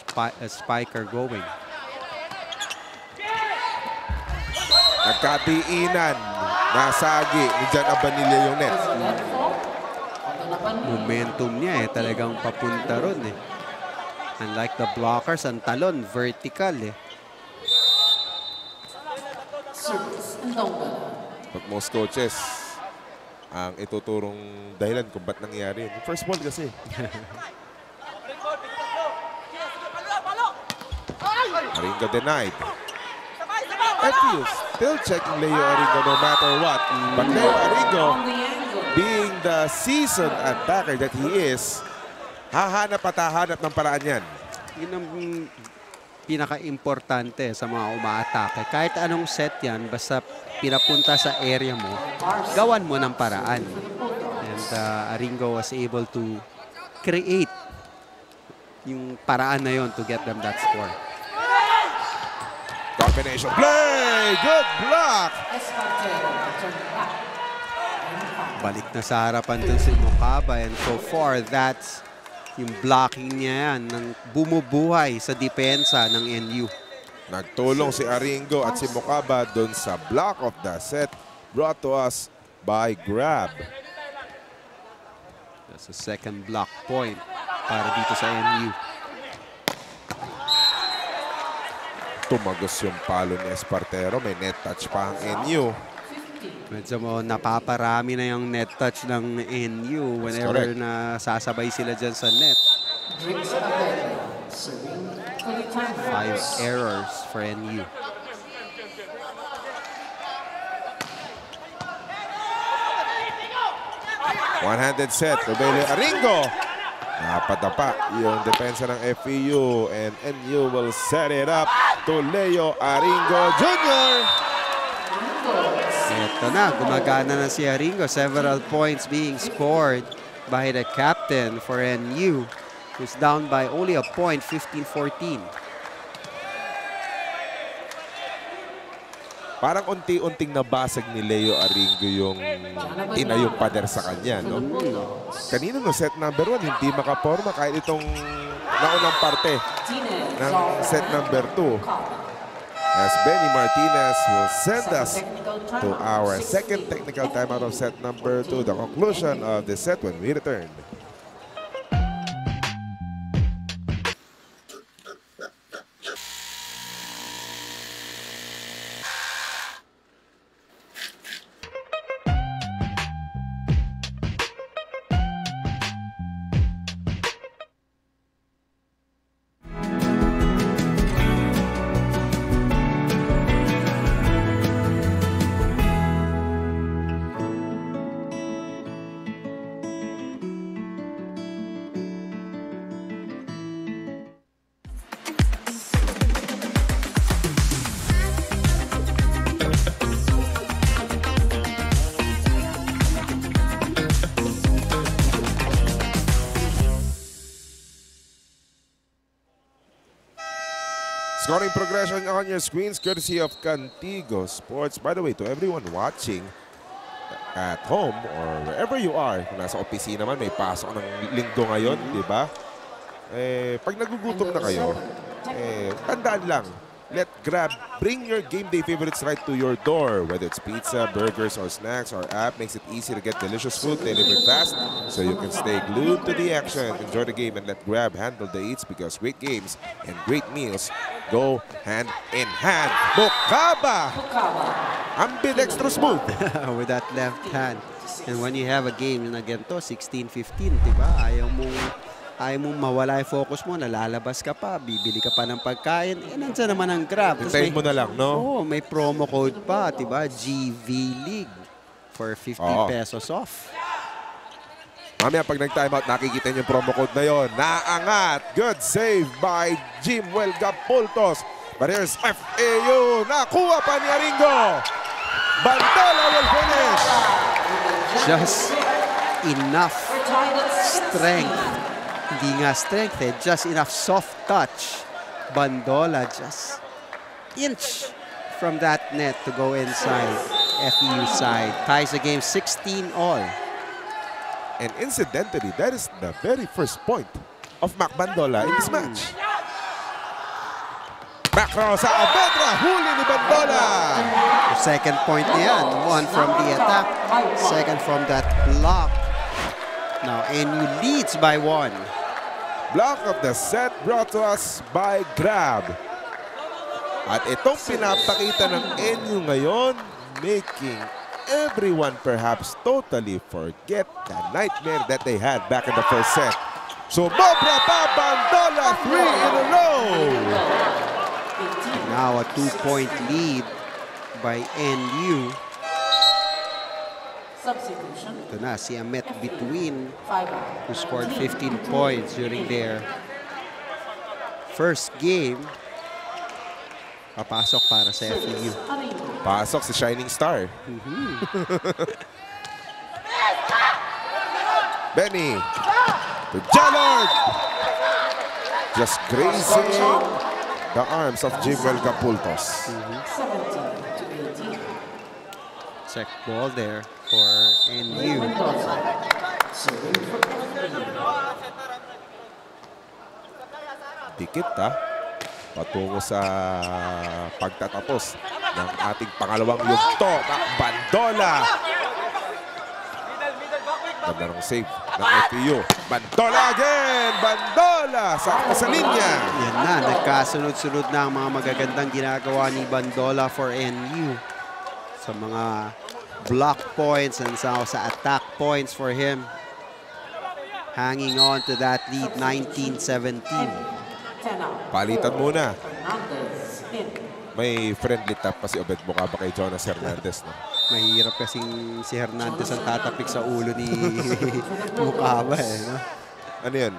spiker going. Nagkatiinan. Nasagi ni Jan Abanilla yung net. Momentum niya eh. Talagang papunta ron eh. Unlike the blockers, ang talon, vertical eh. But most coaches, ang ituturong dahilan kung ba't nangyari yun. First ball kasi. Aringo denied. FEU still checking Leo Aringo no matter what. But Leo Aringo, being the seasoned attacker that he is, hahanap at hahanap ng paraan yan. Yun ang pinaka-importante sa mga umaatake. Kahit anong set yan, basta pinapunta sa area mo, gawan mo ng paraan. And Aringo was able to create yung paraan na yon to get them that score. Combination play! Good block! Balik na sa harapan dun si Mocaba, and so far, that's yung blocking niya yan ng bumubuhay sa depensa ng NU. Nagtulong si Aringo at si Mocaba dun sa block of the set brought to us by Grab. That's the second block point para dito sa NU. Tumagos yung palo ni Espartero. May net touch pa ang NU. Medyo mo napaparami na yung net touch ng NU whenever na sasabay sila dyan sa net. 5 errors for NU. One-handed set. Rebelio Aringo. Napadapa yung depensa ng FEU and NU will set it up to Leo Aringo Jr. Ito na, gumagana na si Aringo. Several points being scored by the captain for NU, who's down by only a point, 15-14. Parang unti-unting nabasag ni Leo Aringo yung tinayong pader sa kanya, no? Kanina no set number 1, hindi makaporma kahit itong naunang parte ng set number 2. as Benny Martinez will send us Technical to timeout. our 16 second technical timeout of set number 2, the conclusion of the set when we return. Scoring progression on your screens courtesy of Cantigo Sports. By the way, to everyone watching at home or wherever you are, kung nasa opisina man, may pasok ng linggo ngayon, di ba? Pag nagugutom na kayo, tandaan lang, let Grab bring your game day favorites right to your door. Whether it's pizza, burgers, or snacks, our app makes it easy to get delicious food delivered fast so you can stay glued to the action. Enjoy the game and let Grab handle the eats because great games and great meals go hand in hand. Bukaba! Ambidextrous move. With that left hand. And when you have a game na ganito, 16-15, diba? Ayaw mong mawala yung focus mo, nalalabas ka pa, bibili ka pa ng pagkain, nandiyan naman ang Grab. Hintayin mo na lang, no? Oo, may promo code pa, diba? GV League for 50 pesos off. Mamaya pag nag-timeout, nakikita niyo yung promo code na yon. Naangat. Good save by Jim Huelga-Pultos. But here's FAU. Nakuha pa ni Aringo. Bandola will finish. Just enough strength. Hindi nga strength just enough soft touch. Bandola just inch from that net to go inside. FEU side ties the game 16-all. And incidentally, that is the very first point of Mac Bandola in this match. Back row sa Avedra, huli ni Bandola. The second point niyan, one from the attack, second from that block. Now NU leads by 1. Block of the set brought to us by Grab. At itong pinapakita ng NU ngayon, making everyone perhaps totally forget the nightmare that they had back in the first set. So Bobra pa Bandola, 3 in a row. Now a 2-point lead by NU. Substitution. Ito na si Amet Between, 5 who scored 15 points during their first game. Papasok para sa FEU. Pasok si Shining Star. Benny to Jellord. Just grazing the arms of Jim Huelga-Pultos. 17-18. Check ball there for NU. Dikit patungo sa pagtatapos ng ating pangalawang yugto. Bandola. Ganda ng save ng FEU. Bandola again! Bandola! Sakto sa linya. Yan na, nagkasunod-sunod na ang mga magagandang ginagawa ni Bandola for NU. Sa mga block points and sa attack points for him. Hanging on to that lead, 19-17. Palitan muna. Hernandez in. May friendly tap pa si Obed Bukaba kay Jonas Hernandez. No? Mahirap kasing si Hernandez ang tatapik sa ulo ni Bukaba. No? Ano yun?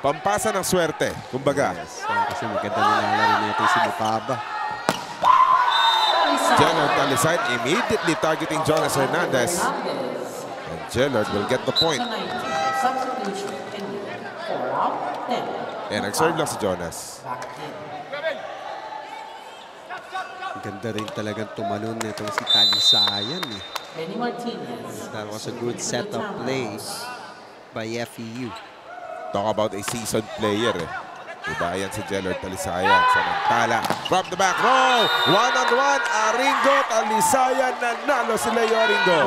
Pampasa ng swerte, kumbaga. Yes, kasi maganda nilalaro nito si Bukaba. Jellord Talisite immediately targeting Jonas Hernandez. And Jellord will get the point. Substitution in 4 out 10. And nag-serve lang si Jonas. Back in. Ganda rin talagang tumalon nitong si Talisayan. Benny Martinez. That was a good setup play by FEU. Talk about a seasoned player. Iba yan si Jellard Talisayan. Samantala, from the back row, one-on-one, Aringo Talisayan, nanalo si Leo Aringo.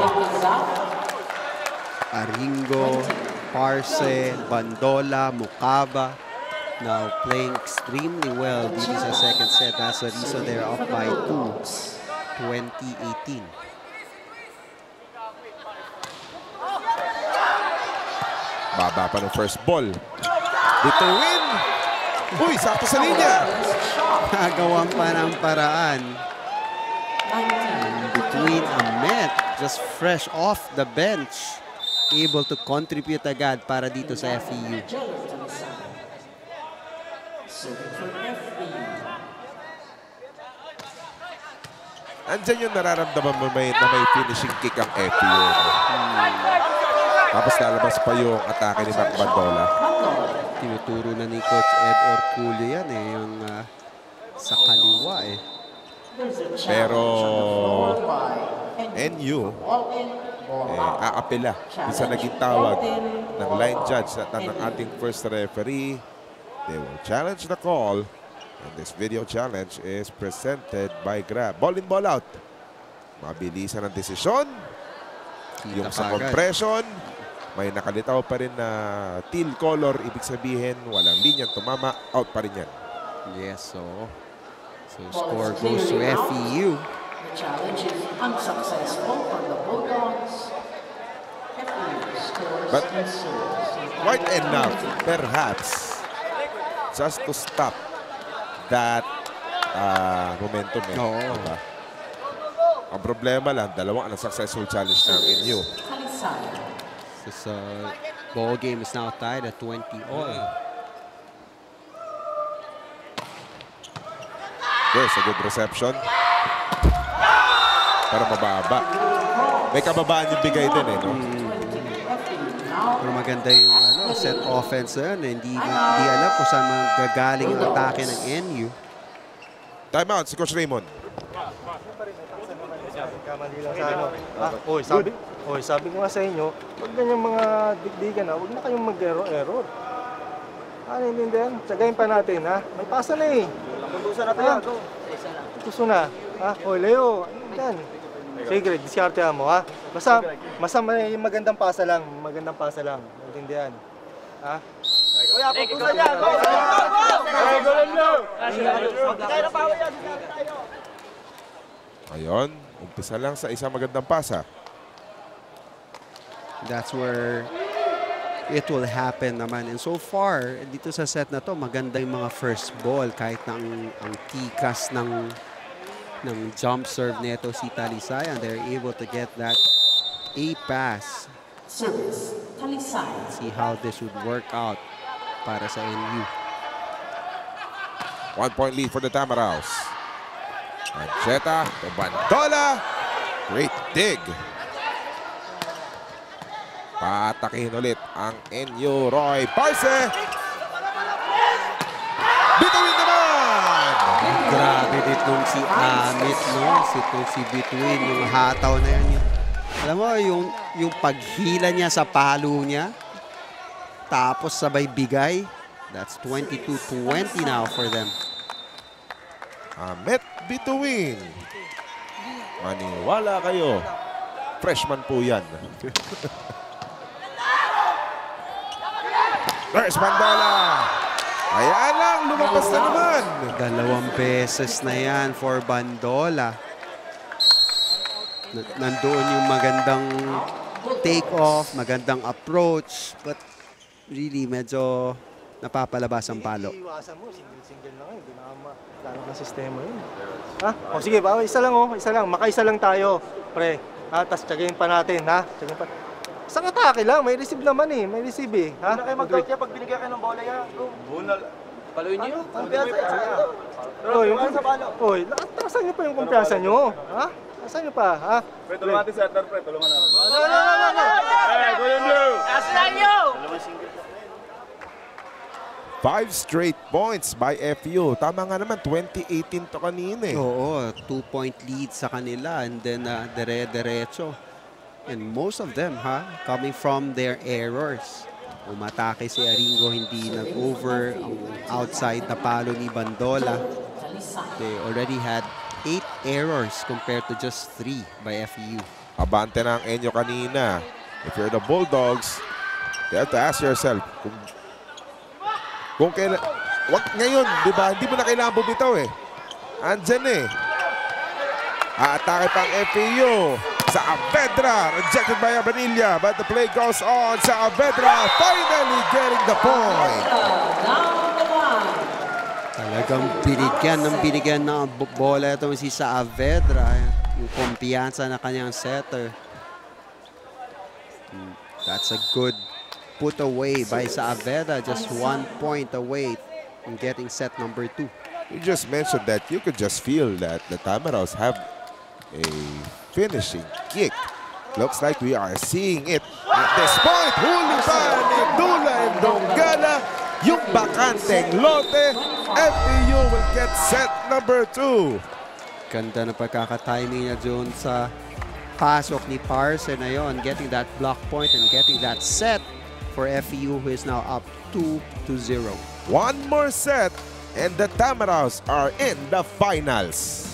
Aringo, Parse, Bandola, Mukaba, now playing extremely well dito sa second set. That's the reason they're up by 2, 2018. Baba pa ng first ball. Dito win. Uy, sakto sa linya. Nagawan pa ng paraan. Between Ahmed, just fresh off the bench, able to contribute agad para dito sa FEU. Andyan yung nararamdaman mo na may finishing kick ang FEU. Tapos lalabas pa yung atake ni Mac Bandola. Tinuturo na ni Coach Ed Orculio yan eh, yung sa kaliwa eh. Pero NU aapela sa naging tawag ng line judge at ng ating first referee. They will challenge the call, and this video challenge is presented by Grab. Ball in, ball out. Mabilisan ang desisyon. Yung sa compression, may nakalitaw pa rin na teal color. Ibig sabihin, walang linyang tumama. Out pa rin yan. Yes, so score goes to FEU. The challenge is unsuccessful for the Bulldogs. FEU scores But and serves. quite enough, perhaps, just to stop that momentum. Oo. Diba? Ang problema lang, dalawang successful challenge ng NU. This ball game is now tied at 20 all. There's a good reception. Pero mababa. May kababaan yung bigay din eh, no? Pero maganda yung set offense na yun. Hindi alam kung saan magagaling ang atake ng NU. Time out si Coach Raymond. Kamali lang sa ano. Sabi ko nga sa inyo, huwag ganyang mga dikdikan na, huwag na kayong mag-error. Ano intindihan? Tsagayin pa natin, ha? May pasa na eh. Puntusan natin yan. Gusto na. Ha? Leo, yan. Sige, Greg, diskarte mo, ha? Basta may magandang pasa lang. Magandang pasa lang. Intindihan. Ha? Kuya, puntusan yan! Go! Ayun, umpisa lang sa isang magandang pasa. That's where it will happen naman. And so far, dito sa set na to, maganda yung mga first ball. Kahit na ang tikas ng jump serve neto si Talisayan, they're able to get that A pass. Service, Talisayan. See how this would work out para sa NU. 1 point lead for the Tamaraws. Ancheta to Bandola. Great dig. Patakihin ulit ang NU. Roy Parse. Bituin naman! Grabe ditong si Amit, no? Si Bituin, yung hataw na yan. Alam mo, yung paghila niya sa palo niya, tapos sabay bigay, that's 22-20 now for them. Amit Bituin. Maniwala kayo. Freshman po yan. There's Bandola. Ayan lang, lumabas na naman. 2 beses na yan for Bandola. Nandoon yung magandang take-off, magandang approach, but really medyo napapalabas ang palo. Iiwasan mo, single-single lang. Hindi na lalo ng sistema yun. Ha? O sige, isa lang isa lang. Makaisa lang tayo, pre. Ha? Tapos tsagayin pa natin, ha? Tsagayin pa. Isang atake lang, may receive naman eh. May receive eh. Ha? Kayo mag-doubt niya pag binigyan kayo ng bola yan. Bunal. Paluin niyo. Kumpiyansa yan. Oy, yung kumpiyansa. Oy, taasan niyo pa yung kumpiyansa niyo. Ha? Taasan niyo pa, ha? Pre, tulungan natin center, pre. Tulungan natin. No. Hey, Golden Blue! Taasan niyo! 5 straight points by FEU. Tama nga naman, 2018 to kanina eh. Oo, 2-point lead sa kanila and then dire-diretso. And most of them, coming from their errors. Umatake si Aringo, hindi nag-over ang outside na palo ni Bandola. They already had 8 errors compared to just 3 by FEU. Abante na ang Enyo kanina. If you're the Bulldogs, you have to ask yourself kung kailan, ngayon, di ba? Hindi mo na kailangan bumitaw eh. Andyan eh. Aatake pang FEU. Saavedra, rejected by Abanilla, but the play goes on. Saavedra finally getting the point. Talagang binigyan ng bola itong si Saavedra. Yung kumpiyansa na kanyang setter. That's a good put away by Saavedra. Just 1 point away from getting set number 2. You just mentioned that you could just feel that the Tamaraws have a finishing kick. Looks like we are seeing it at this point. Huli ba ni Dula and Dongala? Yung bakanteng lote, FEU will get set number 2. Ganda na pagkakatiming niya doon sa pasok ni Parson na yun. Getting that block point and getting that set for FEU, who is now up 2-0. One more set and the Tamaraws are in the finals.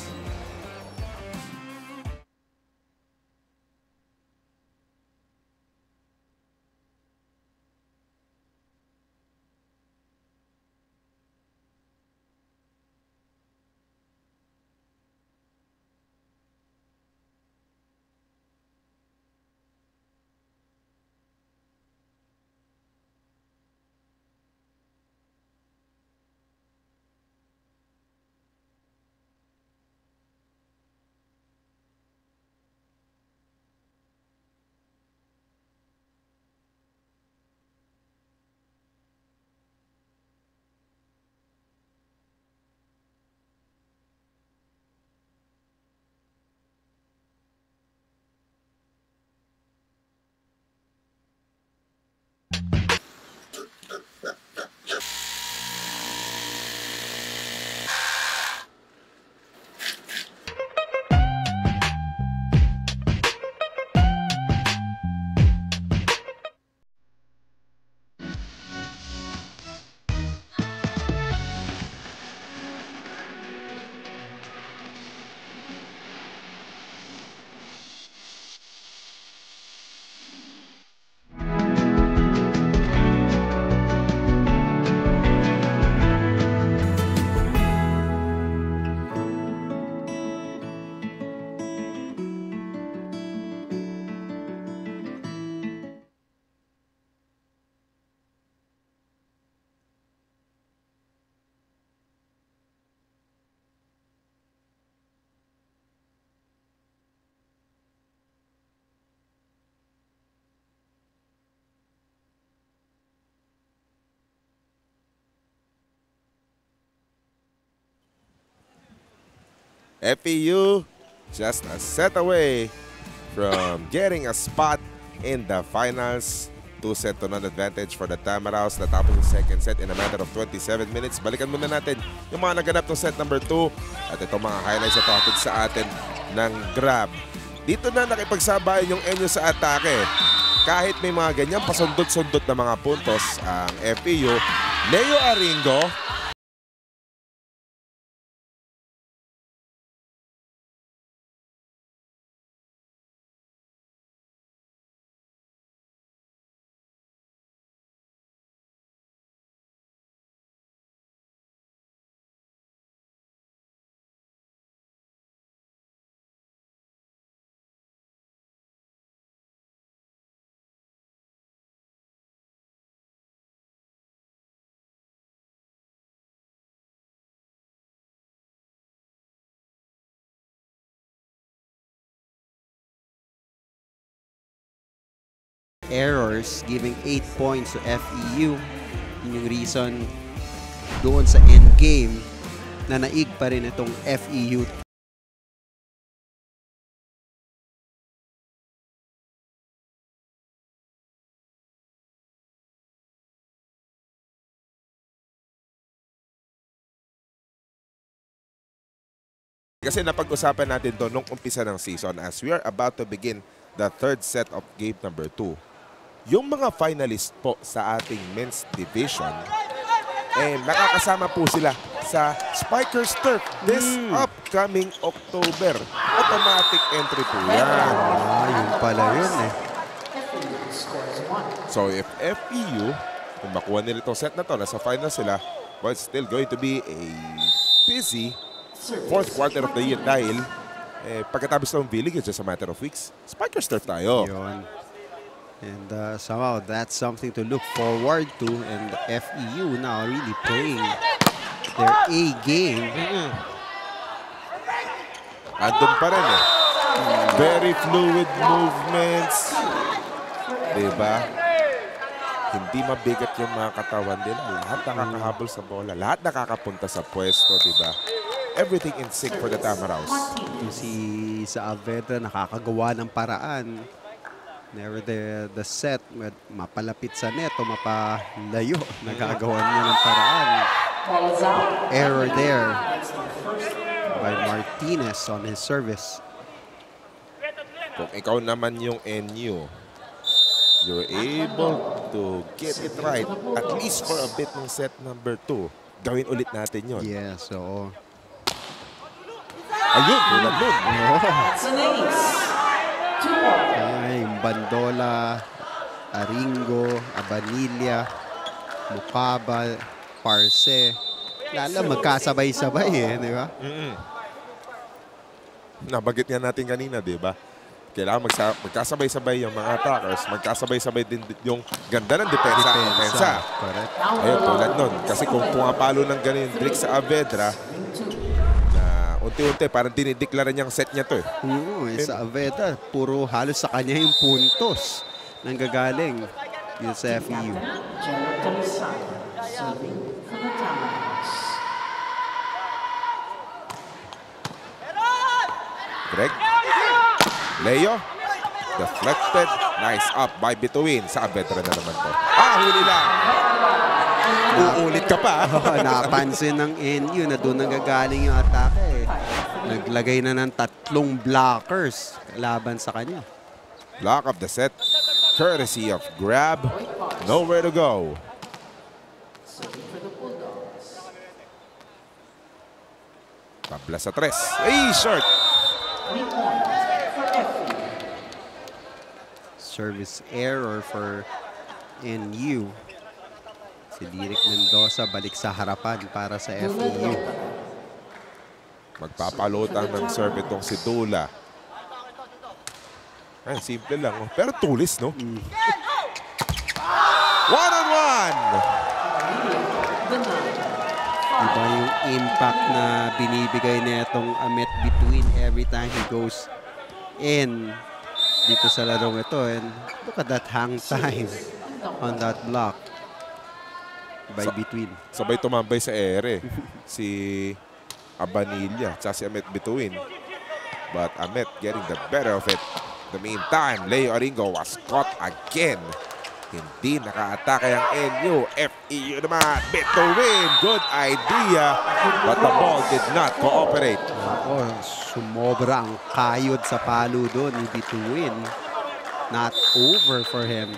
FEU just a set away from getting a spot in the finals. 2-set to none advantage for the Tamaraws. Natapos yung second set in a matter of 27 minutes. Balikan muna natin yung mga naganap ng set number 2. At itong mga highlights na hatid sa atin ng Grab. Dito na nakipagsabayan yung Enyo sa atake. Kahit may mga ganyan pasundot-sundot na mga puntos ang FEU. Leo Aringo, errors, giving 8 points to FEU. Yun yung reason doon sa end game na naig pa rin itong FEU. kasi napag-usapan natin to nung umpisa ng season as we are about to begin the third set of game number 2. yung mga finalist po sa ating men's division, makakasama po sila sa Spikers Turf this upcoming October. Automatic entry po yan. Yun pala yun eh. FEU scores 1. So if FEU, kung makuha nila itong set na to, nasa final sila, but it's still going to be a busy fourth quarter of the year dahil pagkatapos ng V-League, it's just a matter of weeks. Spikers Turf tayo. Yun. And somehow that's something to look forward to, and FEU now really playing their A game. Andun pa rin eh. Very fluid movements. Diba? Hindi mabigat yung mga katawan nila. Lahat nakakahabol sa bola. Lahat nakakapunta sa pwesto, diba? Everything in sync for the Tamaraws. Yung si Saavedra nakakagawa ng paraan. Never the set, mapalapit sa net o mapalayo. Nagagawa niya ng paraan. Ball is out. Error there by Martinez on his service. Kung ikaw naman yung NU, you're able to get it right, at least for a bit ng set number 2. Gawin ulit natin yon. Yeah, so... Ayun, tulad nun. That's an ace. 2-1. Ay, Bandola, Aringo, Abanilla, Mukaba, Parse. Lalo magkasabay-sabay eh, di ba? Nabanggit nga natin kanina, di ba? Kailangan magkasabay-sabay yung mga attackers, magkasabay-sabay din yung ganda ng depensa. Correct. Ayun, tulad nun. Kasi kung pumapalo ng ganun Drake Saavedra, na unti-unti parang dinideklara niyang set niya to eh. Saavedra, puro halos sa kanya yung puntos nang gagaling yun sa FEU. Jared Calisano serving for the Tamaraws. Greg. Leo. Deflected. Nice up by Bituin. Saavedra na naman to. Huli lang. Uulit ka pa. Napansin ng NU na doon nanggagaling yung atake. Naglagay na ng 3 blockers laban sa kanya. Block of the set. Courtesy of Grab. Nowhere to go. Serving for the Bulldogs. Tabla sa 3. Ay, short. 3 points for FEU. Service error for NU. Si Lyric Mendoza balik sa harapan para sa FEU. Magpapalutang ng serve itong si Dula. Ay, simple lang. Oh. Pero tulis, no? One-on-one! Iba yung impact na binibigay na itong Amet Bituin every time he goes in dito sa larong ito. And look at that hang time on that block by Bituin. Sabay tumambay sa ere. Si Abanilla, tsaka si Amet Bituin. But Amet getting the better of it. In the meantime, Leo Aringo was caught again. Hindi naka-atake ang NU. FEU naman, Bituin. Good idea. But the ball did not cooperate. Sumobra ang kayod sa palo doon ni Bituin. Not over for him.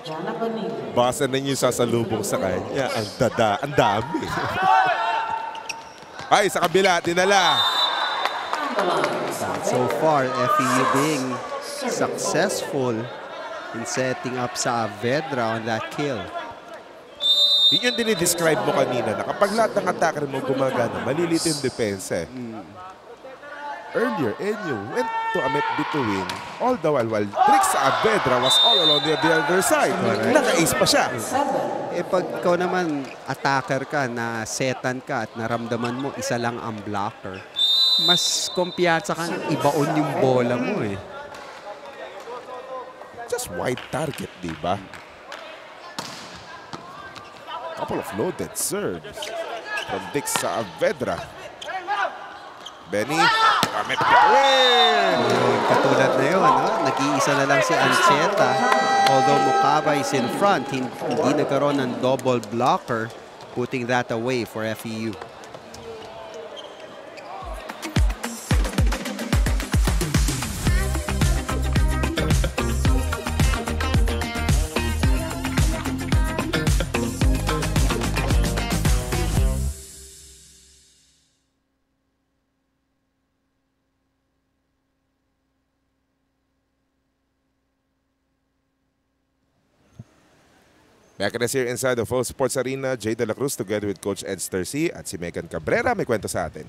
Jana Bonilla. Basa na niyo sasalubong sa kanya. Ang dami. Ay, sa kabila, dinala. So far, FEU being successful in setting up Saavedra on that kill. Yun yung dinidescribe mo kanina na kapag lahat ng attacker mo gumagana, malilito yung depensa. Earlier, NU went to Amet Bituin all the while Drake Saavedra was all along the other side. Naka-ace pa siya. Pag ikaw naman attacker ka, na setan ka at naramdaman mo isa lang ang blocker, mas kumpiyansa kang ibaon yung bola mo eh. Just wide target, di ba? Couple of loaded serves from Dick Saavedra. Benny, Amet Bituin! Katulad na yun, no? Nag-iisa na lang si Ancheta. Although Mukaba is in front, hindi nagkaroon ng double blocker, putting that away for FEU. Back in us here inside the Full Sports Arena, Jay De La Cruz together with Coach Ed Stercy at si Megan Cabrera may kwento sa atin.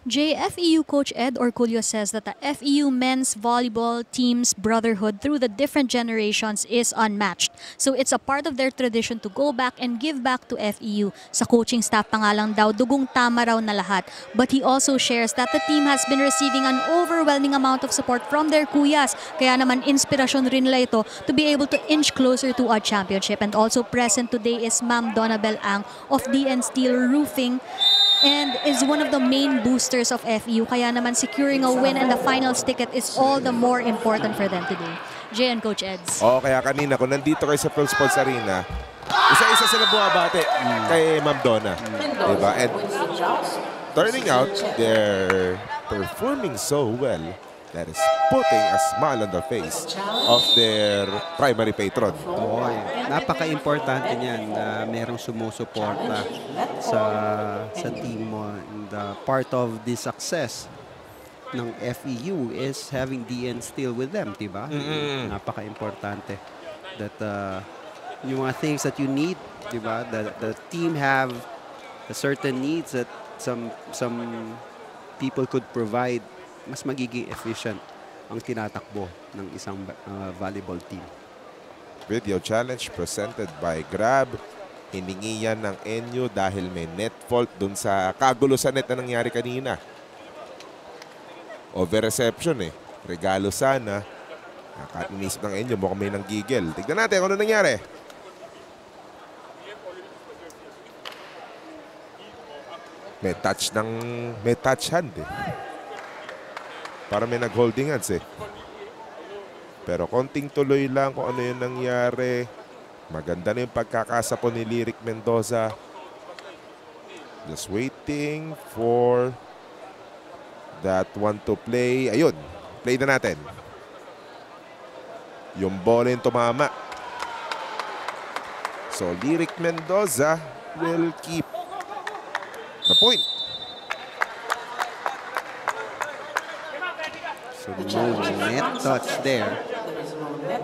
JFEU Coach Ed Orculio says that the FEU men's volleyball team's brotherhood through the different generations is unmatched. So it's a part of their tradition to go back and give back to FEU. Sa coaching staff pa nga lang daw, dugong tama raw na lahat. But he also shares that the team has been receiving an overwhelming amount of support from their kuyas. Kaya naman inspirasyon rin nila ito to be able to inch closer to a championship. And also present today is Ma'am Donabel Ang of DN Steel Roofing, and is one of the main boosters of FEU. Kaya naman securing a win and the finals ticket is all the more important for them today. Jay and Coach Eds. Kaya kanina kung nandito kayo sa Full Sports Arena, isa-isa sila bumabate kay Ma'am Donna. Diba? And turning out, they're performing so well that is putting a smile on the face of their primary patron. Napaka-importante niyan na merong sumusuporta sa team mo. And part of the success ng FEU is having DN Steel with them, diba? Napaka-importante that yung mga things that you need, diba? The team have certain needs that some people could provide. Mas magiging efficient ang tinatakbo ng isang volleyball team. Video challenge presented by Grab. Hiningi yan ng NU dahil may net fault dun sa kagulo sa net na nangyari kanina. Over-reception eh. Regalo sana. Nakainisip ng NU, mukhang may nanggigil. Tignan natin kung ano nangyari. May touch hand eh. Para may nag-holding hands eh. Pero konting tuloy lang kung ano yung nangyari. Maganda na yung pagkakasapo ni Lyric Mendoza. Just waiting for that one to play. Ayun, play na natin. Yung bola yung tumama. So Lyric Mendoza will keep the point. So no net touch there. There is no net.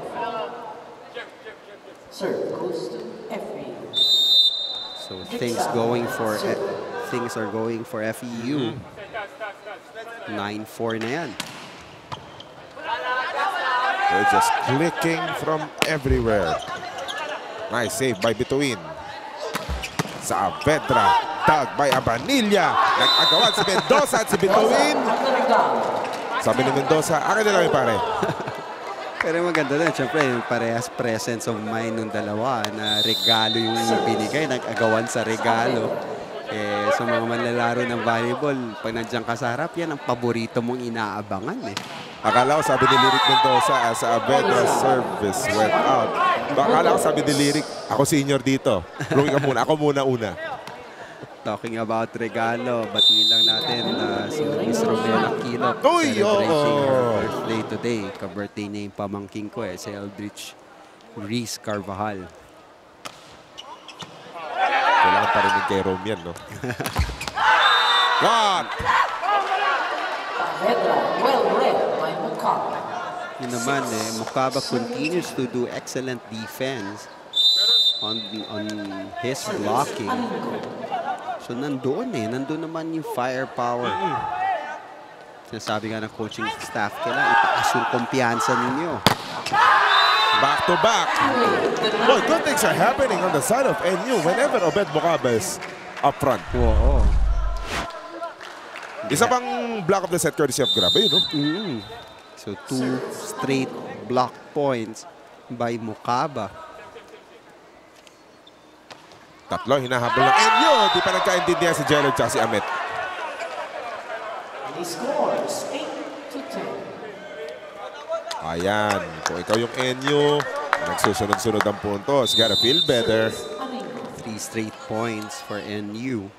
Serve goes to FEU. So things are going for FEU. 9-4 na yan. They're just clicking from everywhere. Nice save by Bituin. Saavedra. Tag by Abanilla. Nag-agawan si Mendoza at si Bituin. Sabi ni Mendoza, akin na lang yung pare. Pero maganda din, syempre, parehas presence of mind ng dalawa na regalo yung binigay, nag-agawan sa regalo. Sa mga manlalaro ng volleyball, pag nandiyan ka sa harap, yan ang paborito mong inaabangan eh. Akala ko sabi ni Lyric Mendoza, sa Avedra service went out. Akala ko sabi ni Lyric, ako senior dito. Rumi ka muna, ako muna una. Talking about regalo, batiin lang natin si Miss Romela Kilop Uy, celebrating her birthday today. Ka-birthday na yung pamangking ko si Eldridge Reese Carvajal. Kailangan parinig kay Rome yan, no? What? Well read by Mukaba. Yun naman Mukaba continues to do excellent defense on his blocking. So nandun naman yung firepower. Sinasabi nga ng coaching staff, kailangan itaas yung kumpiyansa ninyo. Back to back. Well, good things are happening on the side of NU whenever Obed Mukaba is up front. Oo. Isa pang block of the set courtesy of Grab, no? So 2 straight block points by Mukaba. Tatlo, hinahabol ng NU. Di pa nagkaintindihan si Jello at si Amit. He scores 8-10. Ayan. Kung ikaw yung NU, nagsusunod-sunod ang puntos. Gotta feel better. 3 straight points for NU.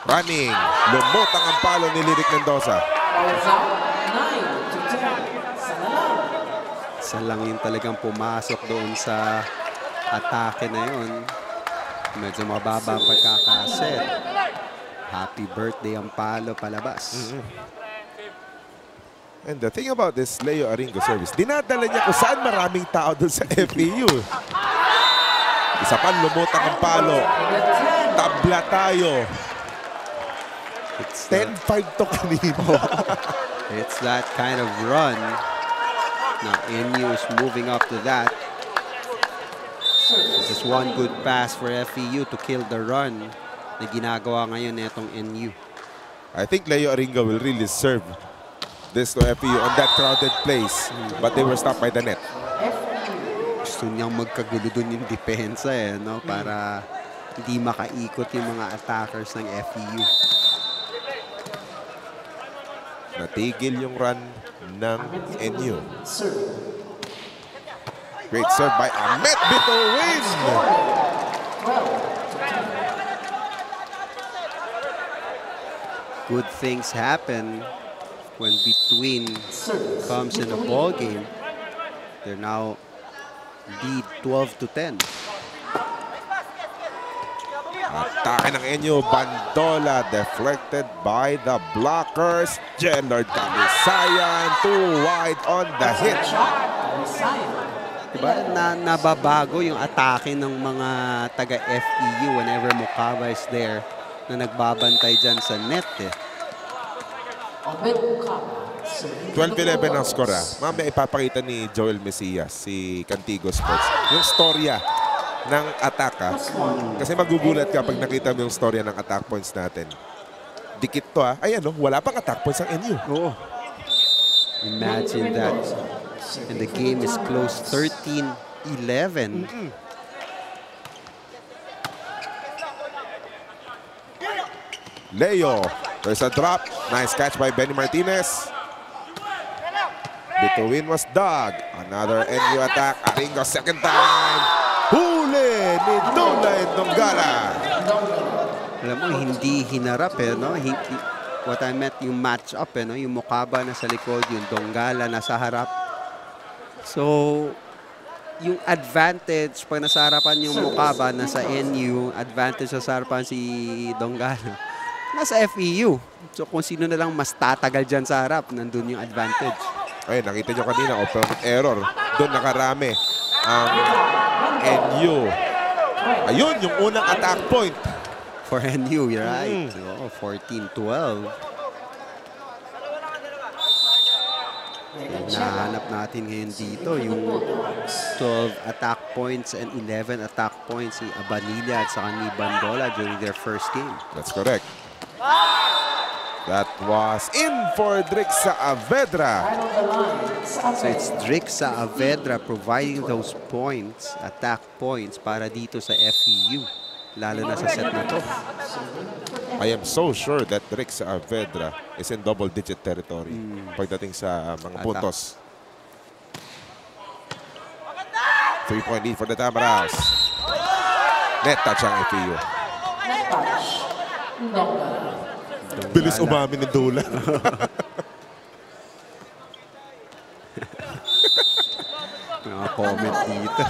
Running. Lumutang ang palo ni Lyric Mendoza. 9-10. Isa lang yung talagang pumasok doon sa atake na yun. Medyo mababa ang pagkakaset. Happy birthday ang palo palabas. And the thing about this Leo Aringo service, dinadala niya kung saan maraming tao dun sa FEU. Isa pa, lumutang ang palo. Tabla tayo. It's 10-5 to kanina. It's that kind of run. Now, NU is moving up to that. This is one good pass for FEU to kill the run na ginagawa ngayon netong NU. I think Leo Aringo will really serve this to FEU on that crowded place. But they were stopped by the net. Gusto niyang magkagulo dun yung depensa no? Para hindi makaikot yung mga attackers ng FEU. Natigil yung run ng NU. Great serve by Ahmed Bituin. Good things happen when Bituin comes in the ball game. They're now lead 12-10. Atake ng NU, Bandola deflected by the blockers. Jellard Camisayan, too wide on the hit. Diba? Nababago yung atake ng mga taga-FEU whenever Mukaba is there na nagbabantay dyan sa net. 12-11 ang score. Mamaya ipapakita ni Joel Mesias, si Cantigo Sports, yung storya ng ataka. Kasi magugulat ka pag nakita mo yung storya ng attack points natin. Dikit to Ay wala pang attack points ang NU. Oo. Imagine that. And the game is close 13-11. Leo, there's a drop. Nice catch by Benny Martinez. Bituin was dug. Another NU attack. Aringo second time. Huli ni Dula Dongala. Alam mo, hindi hinarap no? What I meant yung match up no? Yung Mukaba na sa likod, yung Dongala na sa harap. So, yung advantage, pag nasa harapan yung Mukaba, nasa NU, advantage sa harapan si Dongala, nasa FEU. So, kung sino na lang mas tatagal dyan sa harap, nandun yung advantage. Ay, nakita nyo kanina, open error. Doon nakarami ang NU. Ayun, yung unang attack point. For NU, you're right. 14-12. Nahanap natin ngayon dito yung 12 attack points and 11 attack points ni Abanilla at saka ni Bandola during their first game. That's correct. That was in for Drix Saavedra. So it's Drix Saavedra providing those points, attack points, para dito sa FEU. Lalo na sa set na to. I am so sure that Drix Saavedra is in double-digit territory pagdating sa mga puntos. 3-point lead for the Tamaraws. Net touch ang FEU. Bilis umamin ni Dula. Mga comment dito.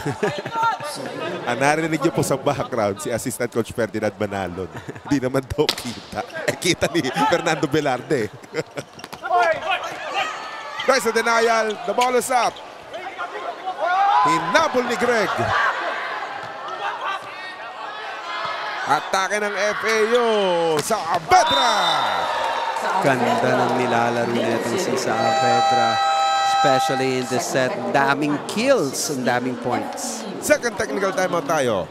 Narinig niyo po sa background si Assistant Coach Ferdinand Manalon. Di naman daw kita. Kita ni Fernando Velarde. Guys, sa denial, the ball is up. Hinabol ni Greg. Atake ng FAU, Saavedra. Ganda ng nilalaro nitong si Saavedra. Especially in this set, daming kills, ang daming points. Second technical timeout tayo.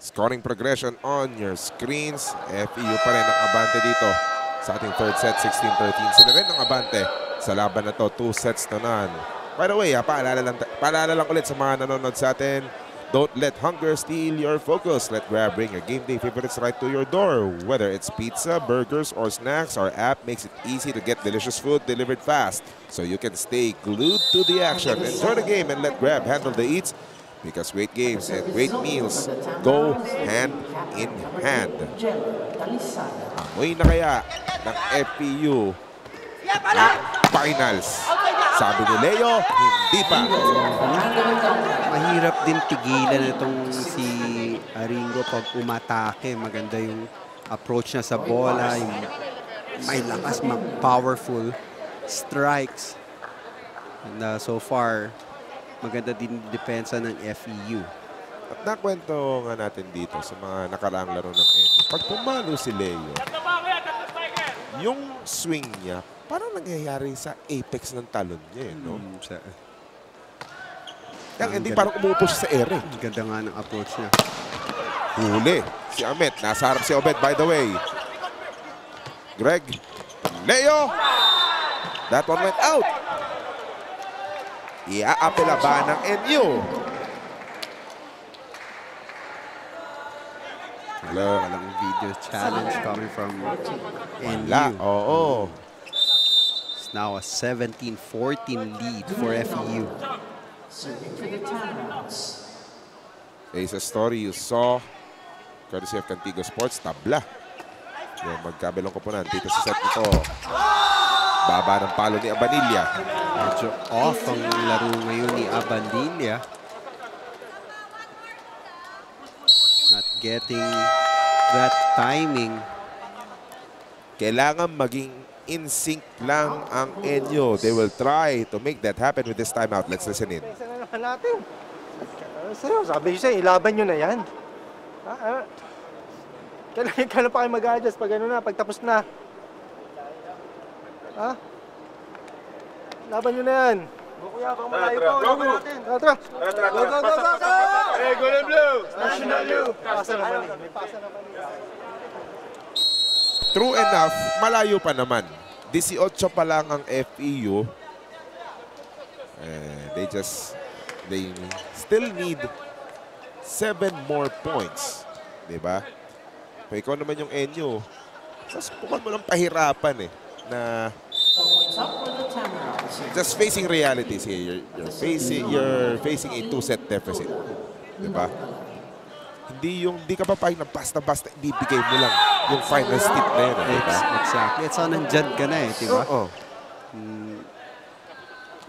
Scoring progression on your screens. FEU pa rin ang abante dito sa ating third set, 16-13. Sila rin ang abante sa laban na to, 2 sets to none. By the way, paalala lang ulit sa mga nanonood sa atin, don't let hunger steal your focus. Let Grab bring your game day favorites right to your door. Whether it's pizza, burgers, or snacks, our app makes it easy to get delicious food delivered fast so you can stay glued to the action. Enjoy the game and let Grab handle the eats, because great games and great meals go hand in hand. Amoy na kaya ng FEU ang finals? Sabi ni Leo, hindi pa. Mahirap din pigilan itong si Aringo pag umatake. Maganda yung approach niya sa bola, yung may lakas, powerful strikes. And so far, maganda din depensa ng FEU. At nakwento nga natin dito sa mga nakaraang laro ng NU. Pag pumalo si Leo, yung swing niya, parang nangyayari sa apex ng talon niya, no? Hindi parang umuupo siya sa air, eh. Ganda nga ng approach niya. Huli. Si Amet. Nasa harap si Obed, by the way. Greg. Leo. That one went out. Iaapela ba ng NU? Walang video challenge coming from NU. Oo. It's now a 17-14 lead for FEU. It's a story you saw courtesy of Cantigo Sports. Tabla. Yung magkabilong koponan dito sa set nito. Baba ng palo ni Abanilla. Medyo off ang laro ngayon ni Abanilla. Not getting that timing. Kailangan maging in sync lang ang NU. They will try to make that happen with this timeout. Let's listen in. Isa na naman natin. Sabi ko sa'yo, ilaban nyo na yan. Kailan pa kayo mag-adjust pag ano na, pag tapos na? Ha? Laban nyo na yan. Kuya, bang malayo po. Tara. Go. Hey, Golden Blue. National Blue. Pasa naman. May pasa naman. True enough, malayo pa naman. 18 pa lang ang FEU. They still need 7 more points. Diba? Kung ikaw naman yung NU, mas pukan mo ng pahirapan, eh. Na just facing realities here. You're facing a 2-set deficit. Diba? Hindi ka papayag na basta-basta ibibigay mo lang yung final step na yun. Diba? Exactly. At so, nandyan ka na, eh. Diba? Oo.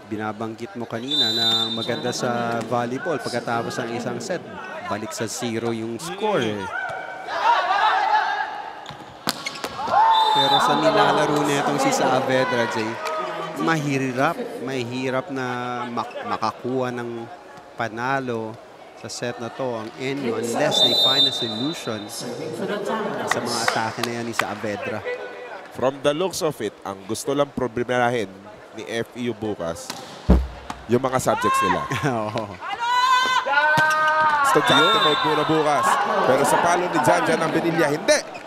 Binabanggit mo kanina na maganda sa volleyball pagkatapos ng isang set. Balik sa 0 yung score, eh. Pero sa nilalaro na itong si Saavedra, Jay, mahirap na makakuha ng panalo sa set na to ang NU unless they find a solution sa mga atake na yan ni Saavedra. From the looks of it, ang gusto lang problemahin ni FEU bukas, yung mga subjects nila. Estudyante mode muna bukas. Pero sa palo ni Janjan ng Benilla, hindi!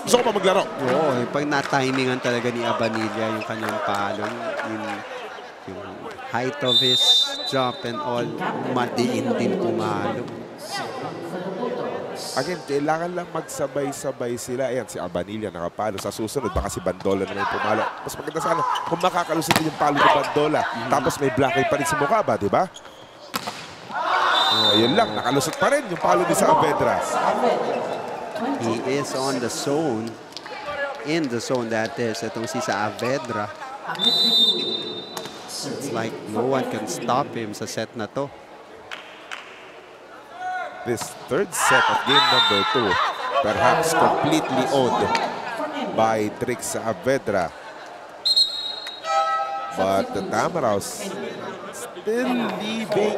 Gusto ko pa maglaro. Oo, pag na-timingan talaga ni Abanilla yung kanyang palo, yung height of his jump and all, madiin din pumalo. Again, kailangan lang magsabay-sabay sila. Ayan, si Abanilla nakapalo. Sa susunod, baka si Bandola na yung pumalo. Mas maganda sana kung makakalusin din yung palo ni Bandola. Tapos may blockade pa rin si Mukaba, di ba? Ayun lang, nakalusot pa rin yung palo ni Saavedra. He is on the zone. In the zone, that is. Itong si Saavedra. It's like no one can stop him sa set na to. This third set of game number 2, perhaps completely owned by Trix Saavedra. But the Tamaraws still leaving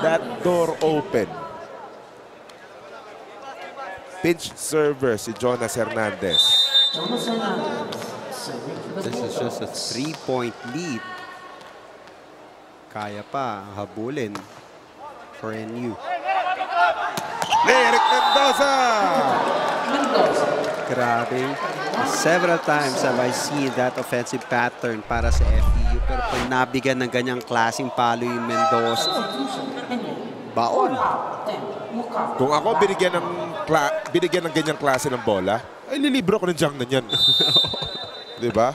that door open. Pinch server si Jonas Hernandez. This is just a 3-point lead. Kaya pa habulin for NU. Lyric Mendoza! Grabe. Several times have I seen that offensive pattern para sa FEU. Pero pag nabigyan ng ganyang klaseng palo yung Mendoza, baon. Kung ako binigyan ng ganyang klase ng bola, ay lilibro ko ng Jiangnan yan. Diba?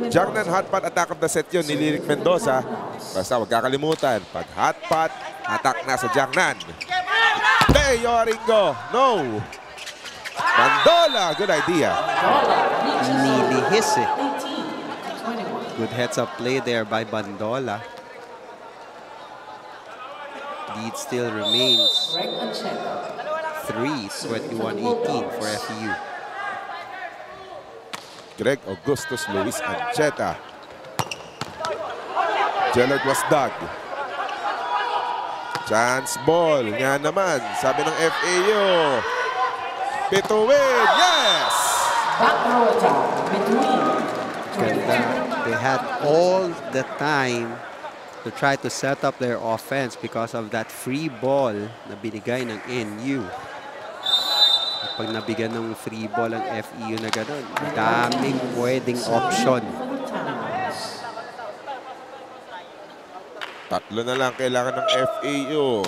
Jiangnan hot pot attack of the set yun ni Lyric Mendoza. Basta huwag kakalimutan, pag hot pot, attack na sa Jiangnan. Leo Aringo, no! Bandola, good idea. Nilihis eh. Good heads-up play there by Bandola. Lead still remains 3-21-18 for FEU. Greg Augustus Luis Ancheta. Jellard was dug. Chance ball. Nga naman, sabi ng FAU. Bituin, yes! Ganda. They had all the time to try to set up their offense because of that free ball na binigay ng NU. Pag nabigyan ng free ball ang FEU na gano'n, daming pwedeng option. Tatlo na lang kailangan ng FAU.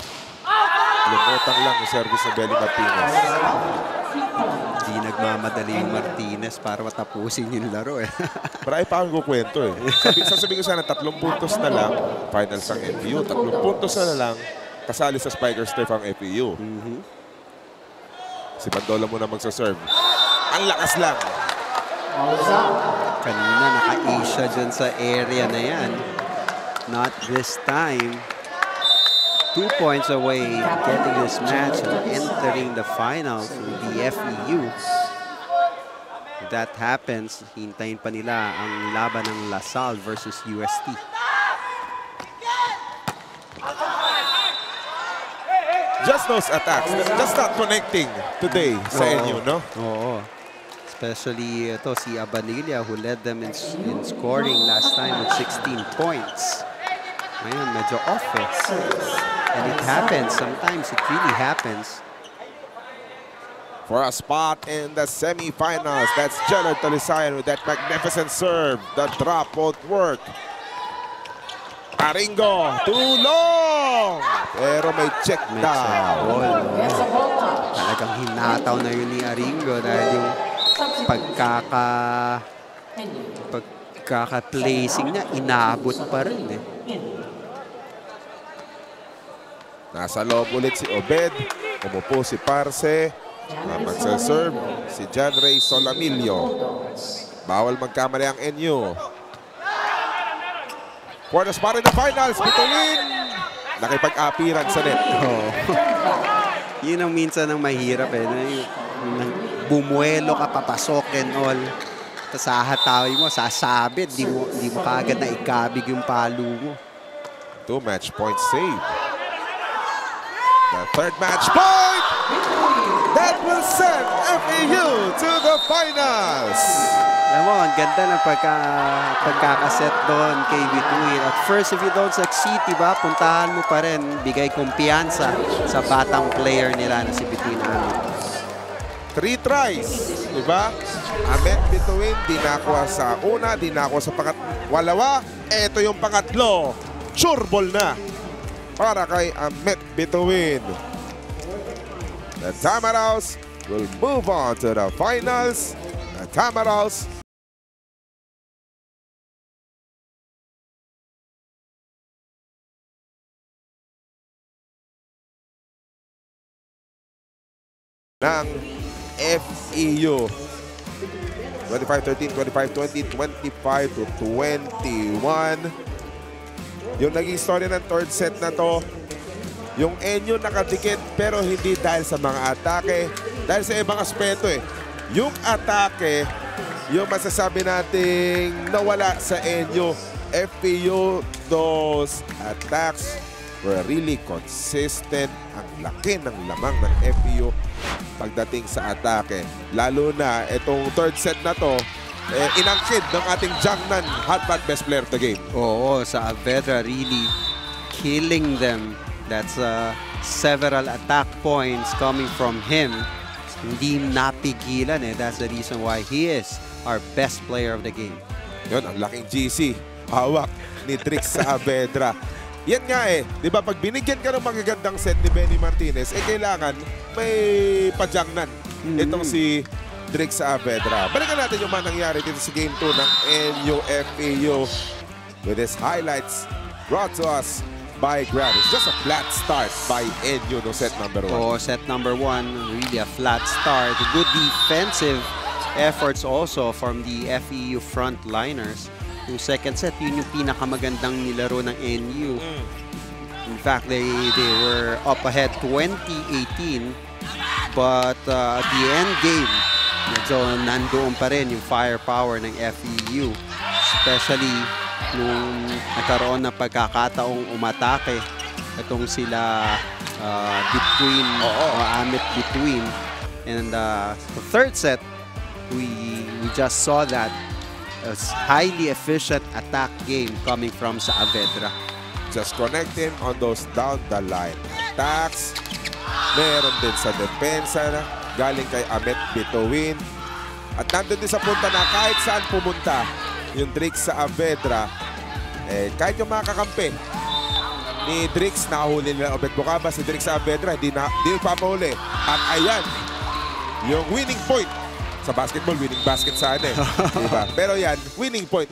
Lumutang lang yung service ng Belly Martinez. Di nagmamadali yung Martinez para matapusin yung laro eh. Marami pa akong kukwento eh. Sasabihin ko sana 3 puntos na lang, finals ang FAU. 3 puntos na lang, kasali sa Spikers turf ang FAU. Si Bandola muna magsaserve. Ang lakas lang. Kanina naka-Asia dyan sa area na yan. Not this time. 2 points away getting this match and entering the finals with the FEU. If that happens, hintayin pa nila ang laban ng LaSalle versus UST. Just those attacks, just not connecting today sa NU, no? Oo. Especially ito si Abanilla who led them in scoring last time with 16 points. Ngayon, medyo off eh. And it happens. Sometimes it really happens. For a spot in the semifinals, that's Jellard Talisayan with that magnificent serve. The drop won't work. Aringo, too long! Pero may check down. Talagang hinataw na yun ni Aringo dahil yung pagkaka-placing niya, inabot pa rin eh. Nasa loob ulit si Obed. Umupo si Parce. Magsaserve si John Ray Solamillo. Bawal magkamali ang NU. For the spot in the finals, Bituin. Nakipag-apiran sa net. Oh. Yun ang minsan ang mahirap eh. Bumuelo ka, papasok and all. Tapos sahatawin mo, sasabit. Di mo kagad na ikabig yung palo mo. 2 match points saved. The third match point! That will send FAU to the finals! Alam mo, ang ganda ng pagkakaset doon kay Bituin. At first, if you don't succeed, diba, puntahan mo pa rin, bigay kumpiyansa sa batang player nila na si Bituin Amet. 3 tries, diba? Amet Bituin, di nakuha sa una, di nakuha sa walawa. Ito yung pangatlo. Sure ball na para kay Amet Bituin. The Tamaraws will move on to the finals. The Tamaraws ng FEU. 25-13, 25-20, 25-21. Yung naging story ng third set na to, yung NU nakadikit pero hindi dahil sa mga atake, dahil sa ibang aspeto eh. Yung atake, yung masasabi nating nawala sa NU, FEU, those attacks were really consistent. Ang laki ng lamang ng FEU pagdating sa atake. Lalo na itong third set na to, inangkid ng ating Jiangnan hotbat best player of the game. Oo, sa Avedra really killing them. That's several attack points coming from him. Hindi napigilan eh. That's the reason why he is our best player of the game. Yun, ang laking GC. Hawak ni Drix Saavedra. Yan nga eh, di ba pag binigyan ka ng magagandang set ni Benny Martinez, eh kailangan may pajangnan. Itong si Drix Saavedra. Balikan natin yung nangyari dito sa Game 2 ng NUFAU with his highlights brought to us by Grab. It's just a flat start by NU no set number 1. Oh, set number 1, really a flat start. Good defensive efforts also from the FEU frontliners. Yung second set, yun yung pinakamagandang nilaro ng NU. In fact, they were up ahead 20-18. But at the end game, medyo nandoon pa rin yung firepower ng FEU. Especially nung nagkaroon ng pagkakataong umatake. Itong sila between, Amit between. And the third set, we just saw that as highly efficient attack game coming from Saavedra. Just connecting on those down the line attacks. Meron din sa depensa na galing kay Amit Bituin. At nandun din sa punta na kahit saan pumunta yung Drix Saavedra, eh, kahit yung mga kakampi ni Drix, nakahuli nila Obed Bocaba. Si Drix Saavedra, di pa mahuli. At ayan, yung winning point. Sa basketball, winning basket sana eh. Diba? Pero yan, winning point.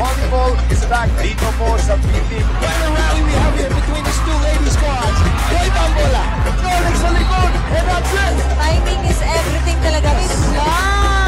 Volleyball is back dito po sa Philippines. What a rally we have here between these two lady squads. Boy Bambola, Nolex sa likod, and that's it. Timing is everything talaga. Miss Long!